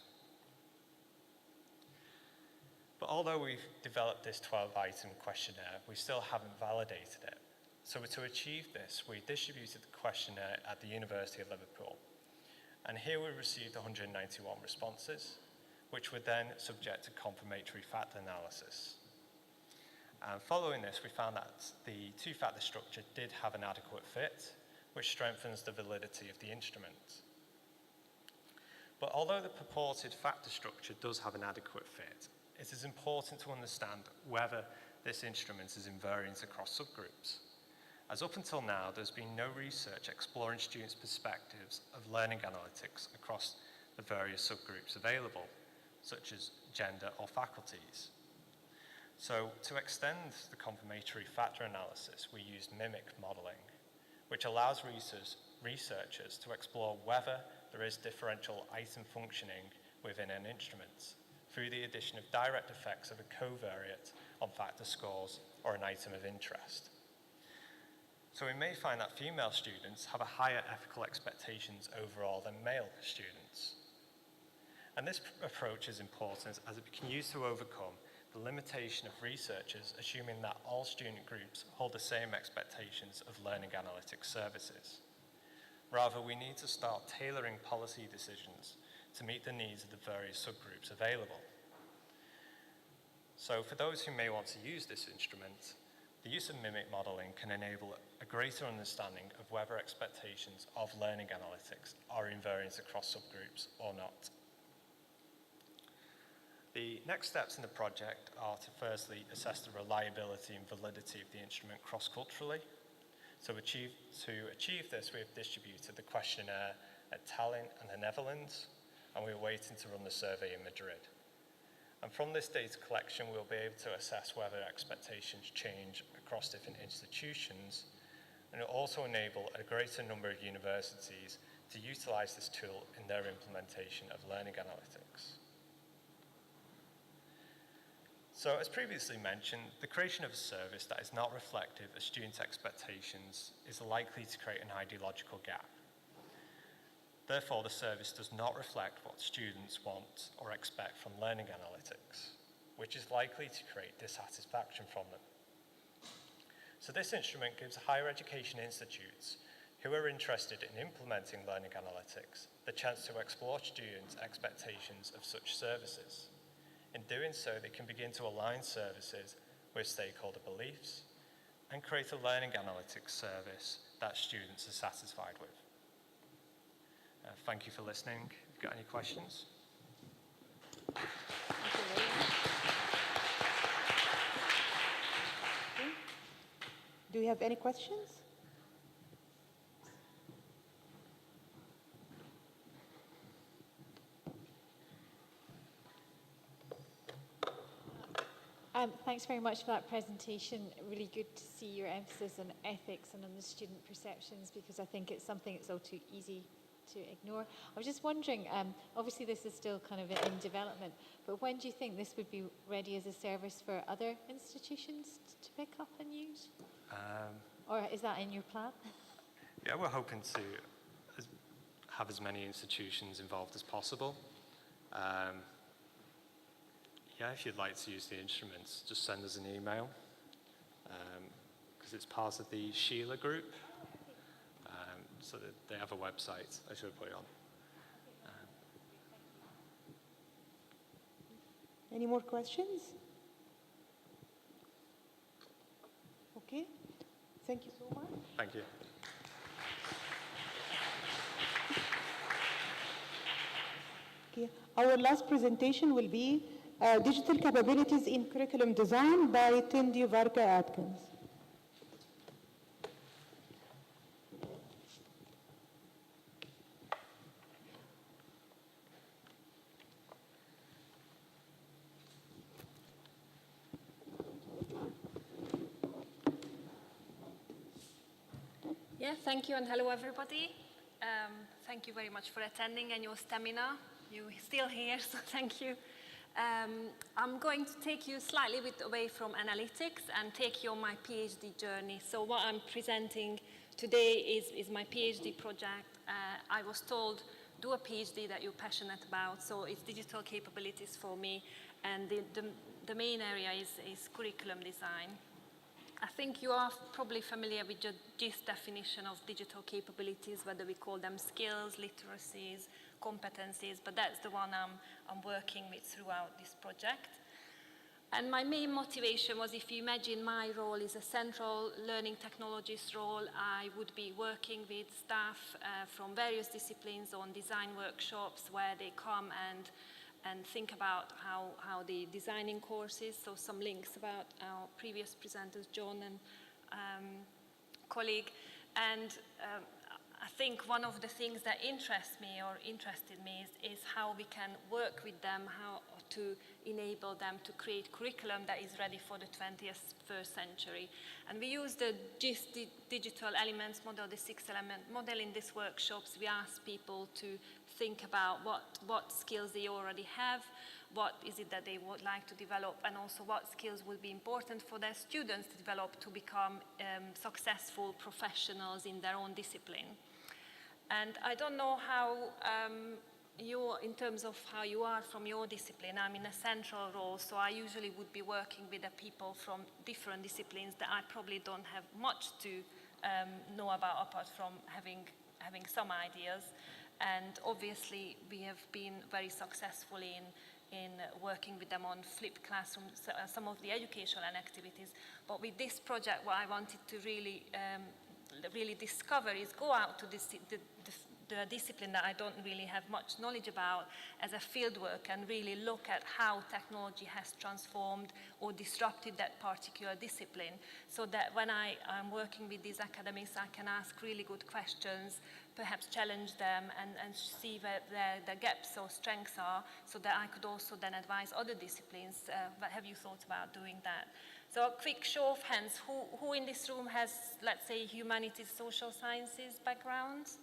But although we've developed this 12-item questionnaire, we still haven't validated it. So to achieve this, we distributed the questionnaire at the University of Liverpool. And here we received 191 responses, which were then subject to confirmatory factor analysis. And following this, we found that the 2-factor structure did have an adequate fit, which strengthens the validity of the instrument. But although the purported factor structure does have an adequate fit, it is important to understand whether this instrument is invariant across subgroups. As up until now, there's been no research exploring students' perspectives of learning analytics across the various subgroups available, such as gender or faculties. So to extend the confirmatory factor analysis, we used mimic modelling, which allows researchers to explore whether there is differential item functioning within an instrument through the addition of direct effects of a covariate on factor scores or an item of interest. So we may find that female students have a higher ethical expectations overall than male students. And this approach is important as it can use to overcome the limitation of researchers assuming that all student groups hold the same expectations of learning analytics services. Rather, we need to start tailoring policy decisions to meet the needs of the various subgroups available. So for those who may want to use this instrument, the use of mimic modelling can enable a greater understanding of whether expectations of learning analytics are invariant across subgroups or not. The next steps in the project are to firstly assess the reliability and validity of the instrument cross-culturally. So to achieve this, we have distributed the questionnaire at Tallinn and the Netherlands, and we're waiting to run the survey in Madrid. And from this data collection, we'll be able to assess whether expectations change across different institutions, and it'll also enable a greater number of universities to utilize this tool in their implementation of learning analytics. So as previously mentioned, the creation of a service that is not reflective of student expectations is likely to create an ideological gap Therefore, the service does not reflect what students want or expect from learning analytics, which is likely to create dissatisfaction from them. So this instrument gives higher education institutes who are interested in implementing learning analytics the chance to explore students' expectations of such services. In doing so, they can begin to align services with stakeholder beliefs and create a learning analytics service that students are satisfied with. Thank you for listening. If you've got any questions? Do you have any questions? Thanks very much for that presentation. Really good to see your emphasis on ethics and on the student perceptions, because I think it's something that's all too easy to ignore. I was just wondering, obviously this is still kind of in development, but when do you think this would be ready as a service for other institutions to pick up and use? Or is that in your plan? Yeah, we're hoping to have as many institutions involved as possible. Yeah, if you'd like to use the instruments, just send us an email, because it's part of the Sheila group. So that they have a website. I should put it on. Any more questions? Okay. Thank you so much. Thank you. Okay. Our last presentation will be Digital Capabilities in Curriculum Design by Tindy Varga Atkins. Yeah, thank you and hello everybody. Thank you very much for attending and your stamina. You're still here, so thank you. I'm going to take you slightly bit away from analytics and take you on my PhD journey. So what I'm presenting today is my PhD project. I was told, do a PhD that you're passionate about, so it's digital capabilities for me, and the main area is curriculum design. I think you are probably familiar with the GIST definition of digital capabilities, whether we call them skills, literacies, competencies, but that's the one I'm working with throughout this project. And my main motivation was, if you imagine my role is a central learning technologist role, I would be working with staff from various disciplines on design workshops where they come and think about how they're designing courses. So some links about our previous presenters, John and colleague. And I think one of the things that interested me is how we can work with them, how to enable them to create curriculum that is ready for the 21st century. And we use the GIST digital elements model, the 6-element model in these workshops. We ask people to think about what skills they already have, what is it that they would like to develop, and also what skills will be important for their students to develop to become successful professionals in their own discipline. And I don't know how in terms of how you are from your discipline. I'm in a central role, so I usually would be working with the people from different disciplines that I probably don't have much to know about, apart from having some ideas. And obviously, we have been very successful in working with them on flipped classrooms, some of the educational activities. But with this project, what I wanted to really discover is go out to the discipline that I don't really have much knowledge about as a fieldwork, and really look at how technology has transformed or disrupted that particular discipline, so that when I'm working with these academics, I can ask really good questions, perhaps challenge them and see where the gaps or strengths are, so that I could also then advise other disciplines. But have you thought about doing that? So a quick show of hands, who in this room has, let's say, humanities, social sciences backgrounds?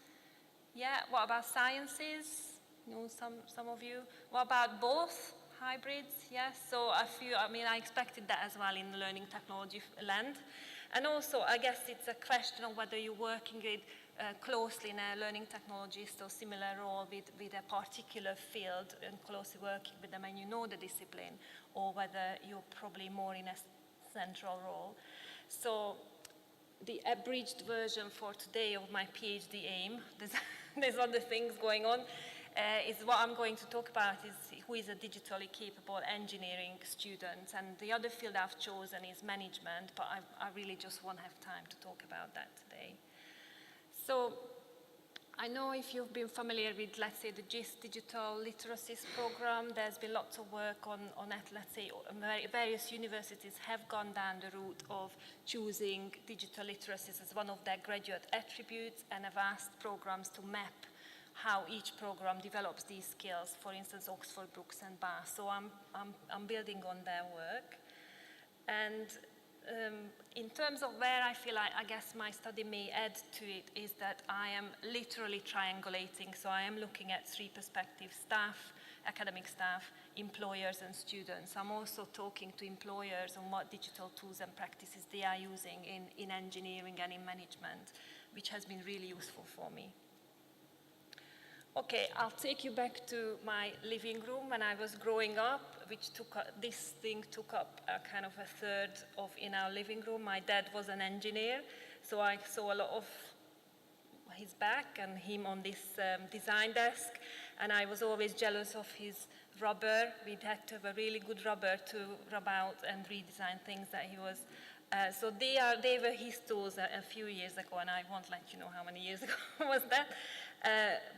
Yeah, what about sciences? No, some of you. What about both? Hybrids, yes. So I expected that as well in the learning technology land. And also, I guess it's a question of whether you're working with closely in a learning technology, so similar role with a particular field and closely working with them and you know the discipline, or whether you're probably more in a central role. So the abridged version for today of my PhD aim, there's other things going on, is what I'm going to talk about is who is a digitally capable engineering student. And the other field I've chosen is management, but I really just won't have time to talk about that today. So I know if you've been familiar with, let's say, the GIST digital literacies program, there's been lots of work on it. Let's say various universities have gone down the route of choosing digital literacies as one of their graduate attributes and have asked programs to map how each program develops these skills, for instance, Oxford, Brookes and Bath. So I'm building on their work. And in terms of where I feel I guess my study may add to it is that I am literally triangulating. So I am looking at three perspectives: staff, academic staff, employers and students. I'm also talking to employers on what digital tools and practices they are using in engineering and in management, which has been really useful for me. Okay, I'll take you back to my living room when I was growing up, which this thing took up a kind of a third in our living room. My dad was an engineer, so I saw a lot of his back and him on this design desk, and I was always jealous of his rubber. We had to have a really good rubber to rub out and redesign things that he was. So they were his tools a few years ago, and I won't let you know how many years ago was that.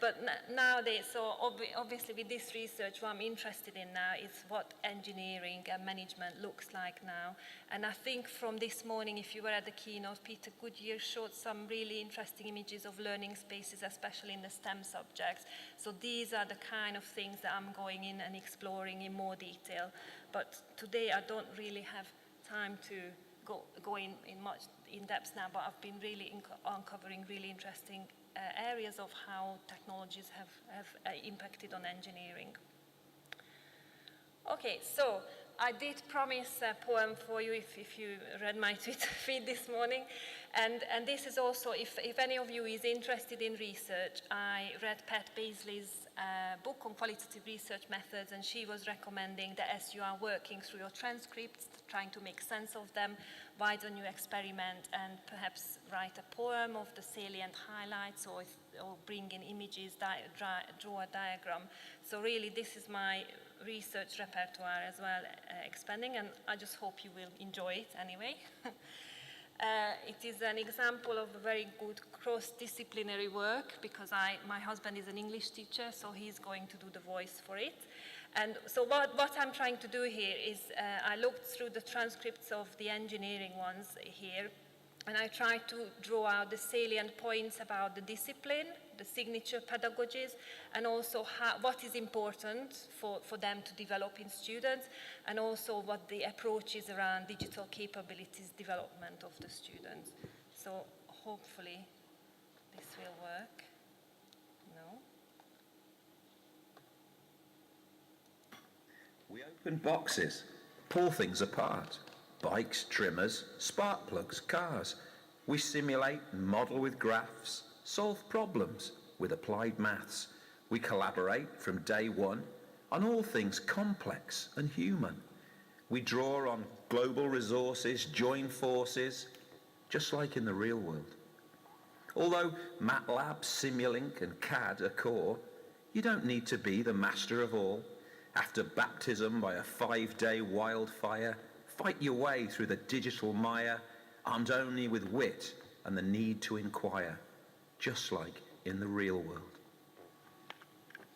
But nowadays, so obviously with this research, what I'm interested in now is what engineering and management looks like now. And I think from this morning, if you were at the keynote, Peter Goodyear showed some really interesting images of learning spaces, especially in the STEM subjects. So these are the kind of things that I'm going in and exploring in more detail. But today I don't really have time to go in much in depth now, but I've been really uncovering really interesting areas of how technologies have impacted on engineering. Okay, so I did promise a poem for you if you read my Twitter feed this morning. And this is also, if any of you is interested in research, I read Pat Paisley's book on qualitative research methods, and she was recommending that as you are working through your transcripts, trying to make sense of them, why don't you experiment and perhaps write a poem of the salient highlights, or bring in images, draw a diagram. So really this is my research repertoire as well, expanding, and I just hope you will enjoy it anyway. It is an example of a very good cross-disciplinary work, because my husband is an English teacher, so he's going to do the voice for it. And so what I'm trying to do here is I looked through the transcripts of the engineering ones here, and I tried to draw out the salient points about the discipline, the signature pedagogies, and also what is important for them to develop in students, and also what the approach is around digital capabilities development of the students. So hopefully this will work. No? We open boxes, pull things apart. Bikes, trimmers, spark plugs, cars. We simulate and model with graphs, solve problems with applied maths. We collaborate from day one on all things complex and human. We draw on global resources, join forces, just like in the real world. Although MATLAB, Simulink and CAD are core, you don't need to be the master of all. After baptism by a 5-day wildfire, fight your way through the digital mire, armed only with wit and the need to inquire, just like in the real world.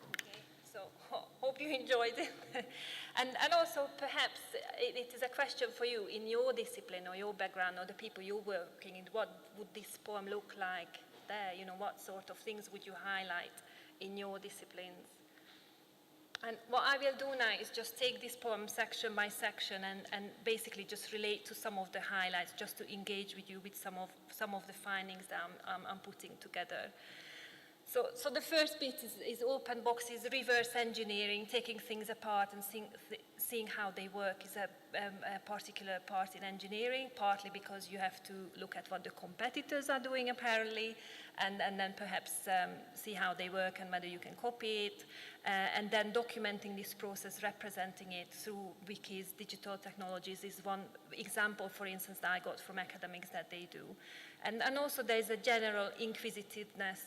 Okay, so hope you enjoyed it. and also perhaps it is a question for you in your discipline or your background or the people you're working in. What would this poem look like there? You know, what sort of things would you highlight in your disciplines? And what I will do now is just take this poem section by section and basically just relate to some of the highlights, just to engage with you with some of the findings that I'm putting together. So the first bit is open boxes, reverse engineering, taking things apart and seeing how they work is a a particular part in engineering, partly because you have to look at what the competitors are doing apparently, and then perhaps see how they work and whether you can copy it, and then documenting this process, representing it through wikis, digital technologies is one example, for instance, that I got from academics that they do. And also there's a general inquisitiveness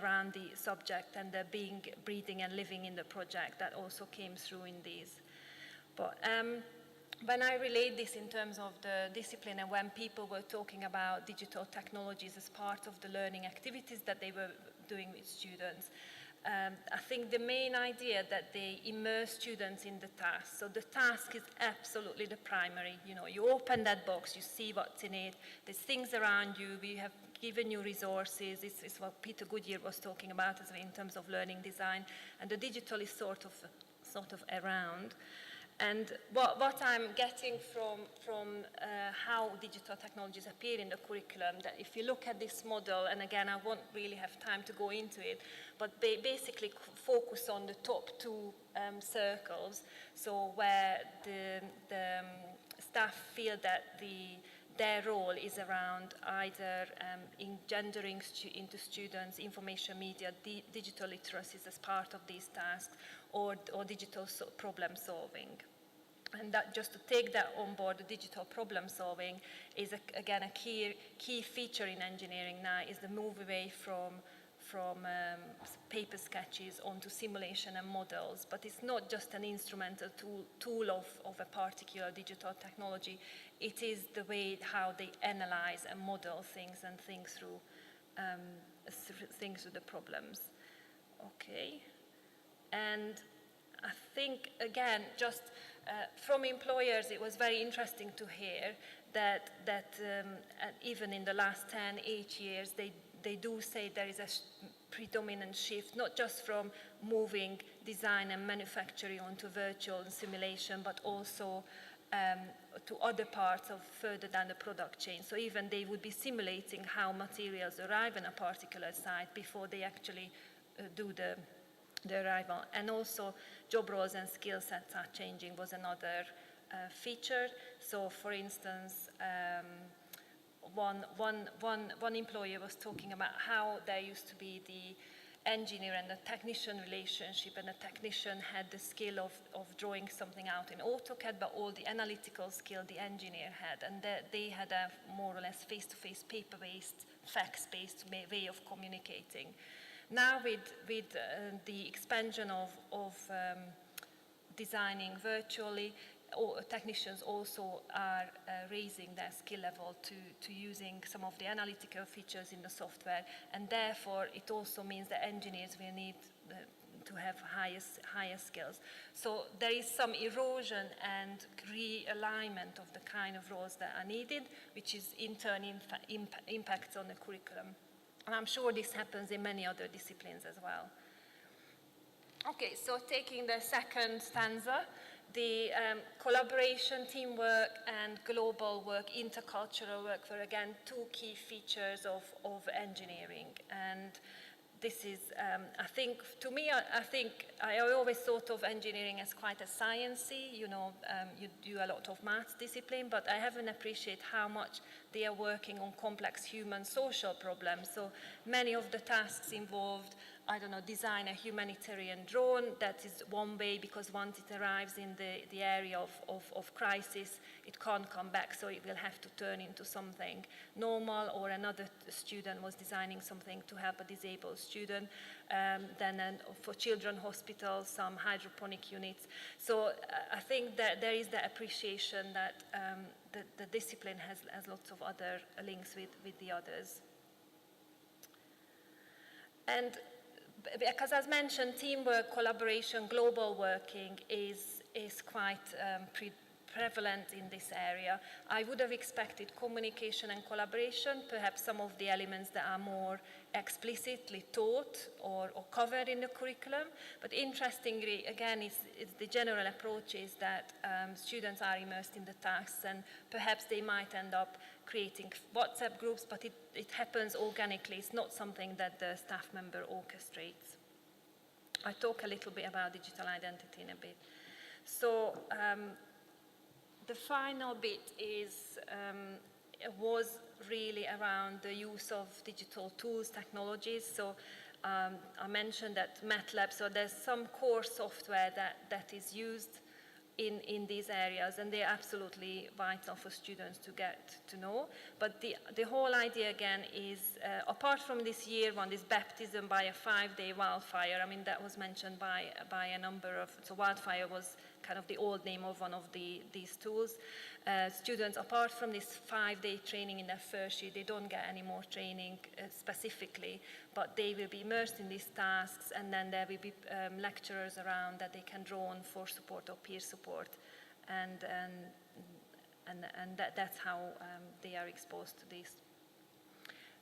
around the subject and the being, breathing and living in the project that also came through in these. But when I relate this in terms of the discipline and when people were talking about digital technologies as part of the learning activities that they were doing with students, I think the main idea that they immerse students in the task. So the task is absolutely the primary. You know, you open that box, you see what's in it, there's things around you, we have given you resources. It's what Peter Goodyear was talking about as well in terms of learning design, and the digital is sort of around. And what I'm getting from how digital technologies appear in the curriculum, that if you look at this model, and again, I won't really have time to go into it, but basically focus on the top two circles, so where the staff feel that their role is around either engendering into students information media, digital literacies as part of these tasks, or digital problem solving. And that, just to take that on board, the digital problem solving is again a key feature in engineering now, is the move away from paper sketches onto simulation and models. But it's not just an instrumental tool of a particular digital technology. It is the way how they analyze and model things and think through the problems. Okay, and I think again, just from employers, it was very interesting to hear that even in the last 8 years, they do say there is a predominant shift, not just from moving design and manufacturing onto virtual and simulation, but also to other parts of further down the product chain. So even they would be simulating how materials arrive in a particular site before they actually do the arrival. And also job roles and skill sets are changing was another feature. So for instance, one employer was talking about how there used to be the engineer and the technician relationship, and the technician had the skill of drawing something out in AutoCAD, but all the analytical skill the engineer had, and they had a more or less face-to-face, paper-based, fax-based way of communicating. Now with the expansion of designing virtually, technicians also are raising their skill level to using some of the analytical features in the software, and therefore it also means that engineers will need to have higher skills. So there is some erosion and realignment of the kind of roles that are needed, which is in turn impacts on the curriculum. And I'm sure this happens in many other disciplines as well. Okay, so taking the second stanza, the collaboration, teamwork, and global work, intercultural work were again two key features of engineering. And this is, I think, to me, I always thought of engineering as quite a sciencey, you do a lot of maths discipline, but I haven't appreciated how much they are working on complex human social problems. So many of the tasks involved, I don't know, design a humanitarian drone. That is one way, because once it arrives in the area of crisis, it can't come back, so it will have to turn into something normal. Or another student was designing something to help a disabled student. Then for children hospitals, some hydroponic units. So I think that there is the appreciation that the discipline has lots of other links with the others. And because, as mentioned, teamwork, collaboration, global working is quite prevalent in this area. I would have expected communication and collaboration, perhaps some of the elements that are more explicitly taught or covered in the curriculum. But interestingly, again, is the general approach is that students are immersed in the tasks, and perhaps they might end up creating WhatsApp groups, but it happens organically. It's not something that the staff member orchestrates. I talk a little bit about digital identity in a bit. So the final bit is, was really around the use of digital tools, technologies. So I mentioned that MATLAB, so there's some core software that is used in these areas, and they're absolutely vital for students to get to know. But the whole idea again is, apart from this year one, this baptism by a 5-day wildfire, I mean, that was mentioned by a number of, so wildfire was kind of the old name of one of these tools. Students, apart from this 5-day training in their first year, they don't get any more training specifically, but they will be immersed in these tasks, and then there will be lecturers around that they can draw on for support or peer support, and that's how they are exposed to this.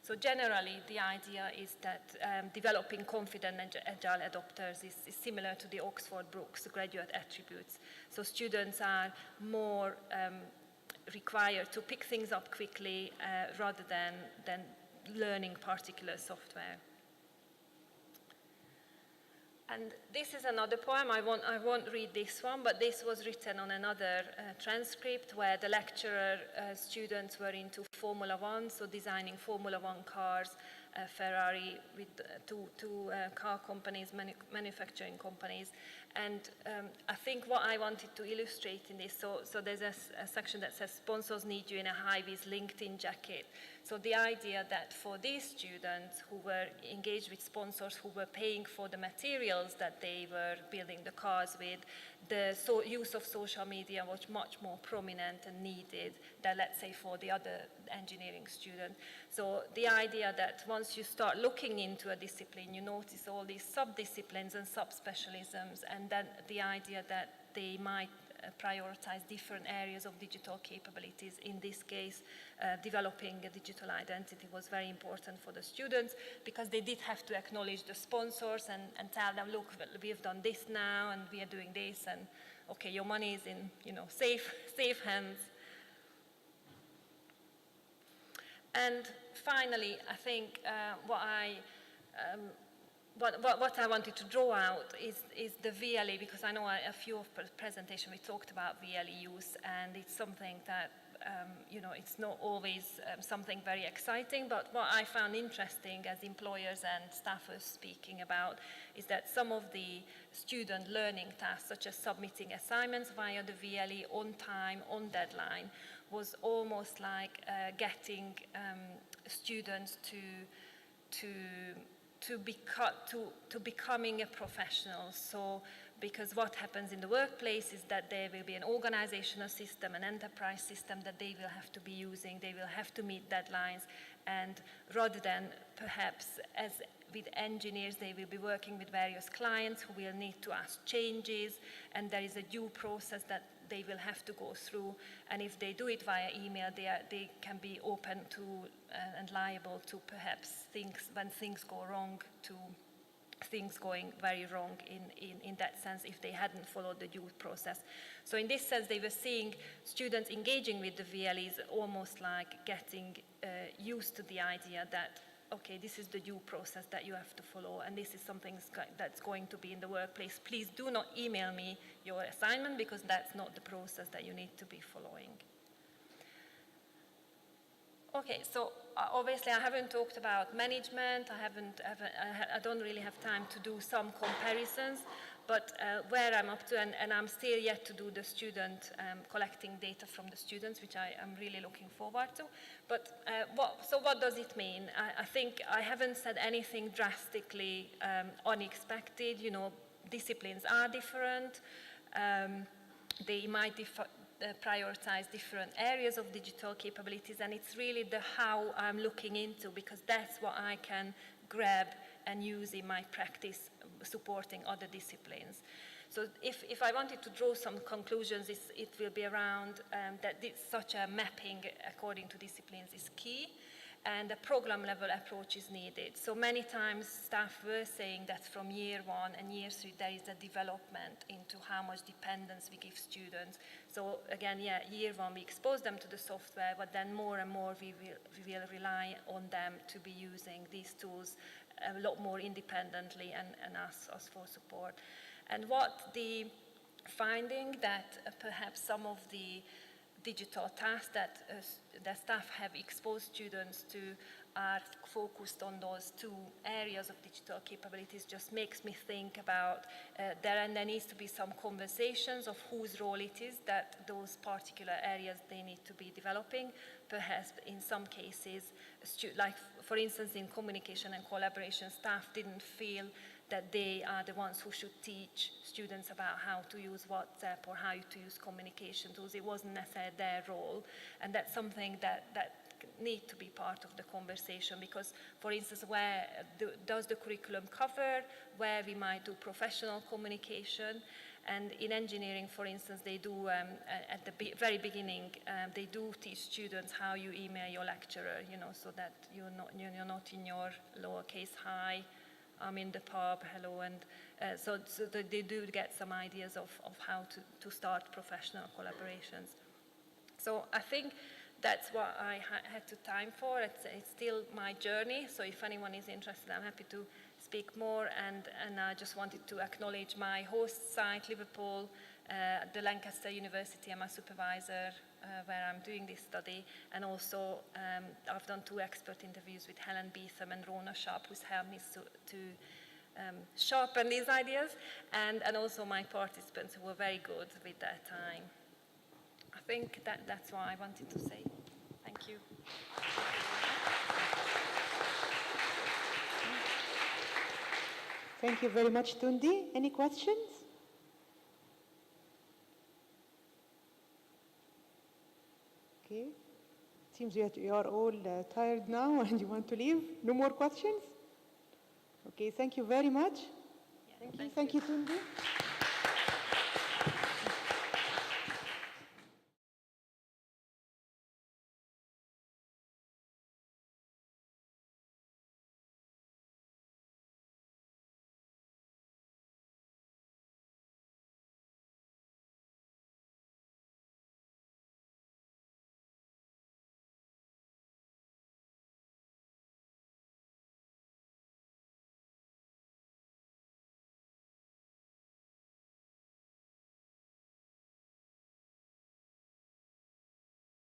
So generally, the idea is that developing confident and agile adopters is similar to the Oxford Brooks graduate attributes. So students are more required to pick things up quickly rather than learning particular software. And this is another poem. I won't read this one, but this was written on another transcript where the lecturer students were into Formula One, so designing Formula One cars, Ferrari with two car companies, manufacturing companies. And I think what I wanted to illustrate in this, so there's a section that says sponsors need you in a high-vis LinkedIn jacket. So the idea that for these students who were engaged with sponsors who were paying for the materials that they were building the cars with, the use of social media was much more prominent and needed than, let's say, for the other engineering student. So the idea that once you start looking into a discipline, you notice all these sub-disciplines and sub-specialisms, and then the idea that they might prioritize different areas of digital capabilities. In this case, developing a digital identity was very important for the students because they did have to acknowledge the sponsors and tell them, look, we've done this now and we are doing this, and okay, your money is in, safe hands. And finally, I think what I wanted to draw out is the VLE, because I know a few of the presentation we talked about VLE use, and it's something that, it's not always something very exciting, but what I found interesting as employers and staffers speaking about is that some of the student learning tasks, such as submitting assignments via the VLE on time, on deadline, was almost like getting students to becoming a professional. So, because what happens in the workplace is that there will be an organizational system, an enterprise system that they will have to be using, they will have to meet deadlines, and rather than perhaps as with engineers, they will be working with various clients who will need to ask changes, and there is a due process that they will have to go through, and if they do it via email, they can be open to and liable to perhaps when things go wrong, to things going very wrong in that sense if they hadn't followed the due process. So in this sense, they were seeing students engaging with the VLEs almost like getting used to the idea that, okay, this is the due process that you have to follow, and this is something that's going to be in the workplace. Please do not email me your assignment because that's not the process that you need to be following. Okay, so obviously I haven't talked about management. I don't really have time to do some comparisons, but where I'm up to, and I'm still yet to do the student collecting data from the students, which I am really looking forward to. But what does it mean? I think I haven't said anything drastically unexpected. Disciplines are different. They might prioritize different areas of digital capabilities, and it's really the how I'm looking into, because that's what I can grab and use in my practice supporting other disciplines. So if I wanted to draw some conclusions, it will be around that such a mapping according to disciplines is key, and a program level approach is needed. So many times staff were saying that from year 1 and year 3 there is a development into how much dependence we give students. So again, year 1 we expose them to the software, but then more and more we will rely on them to be using these tools a lot more independently and ask us for support. And what the finding that perhaps some of the digital tasks that the staff have exposed students to are focused on those two areas of digital capabilities just makes me think about there needs to be some conversations of whose role it is that those particular areas they need to be developing. Perhaps in some cases, like for instance in communication and collaboration, staff didn't feel that they are the ones who should teach students about how to use WhatsApp or how to use communication tools. It wasn't necessarily their role, and that's something that need to be part of the conversation, because, for instance, where does the curriculum cover, where we might do professional communication, and in engineering, for instance, they do, at the very beginning, they do teach students how you email your lecturer, you know, so that you're not in your lowercase hi, I'm in the pub, hello, and so they do get some ideas of how to start professional collaborations. So I think that's what I had to time for. It's still my journey, so if anyone is interested, I'm happy to speak more, and I just wanted to acknowledge my host site, Liverpool, the Lancaster University, I'm a supervisor where I'm doing this study, and also I've done 2 expert interviews with Helen Beetham and Rona Sharp, who's helped me to sharpen these ideas, and also my participants who were very good with their time. I think that's what I wanted to say. Thank you. Thank you very much, Tundi. Any questions? Okay. Seems that you are all tired now and you want to leave. No more questions? Okay, thank you very much. Yeah, Thank you, Tundi.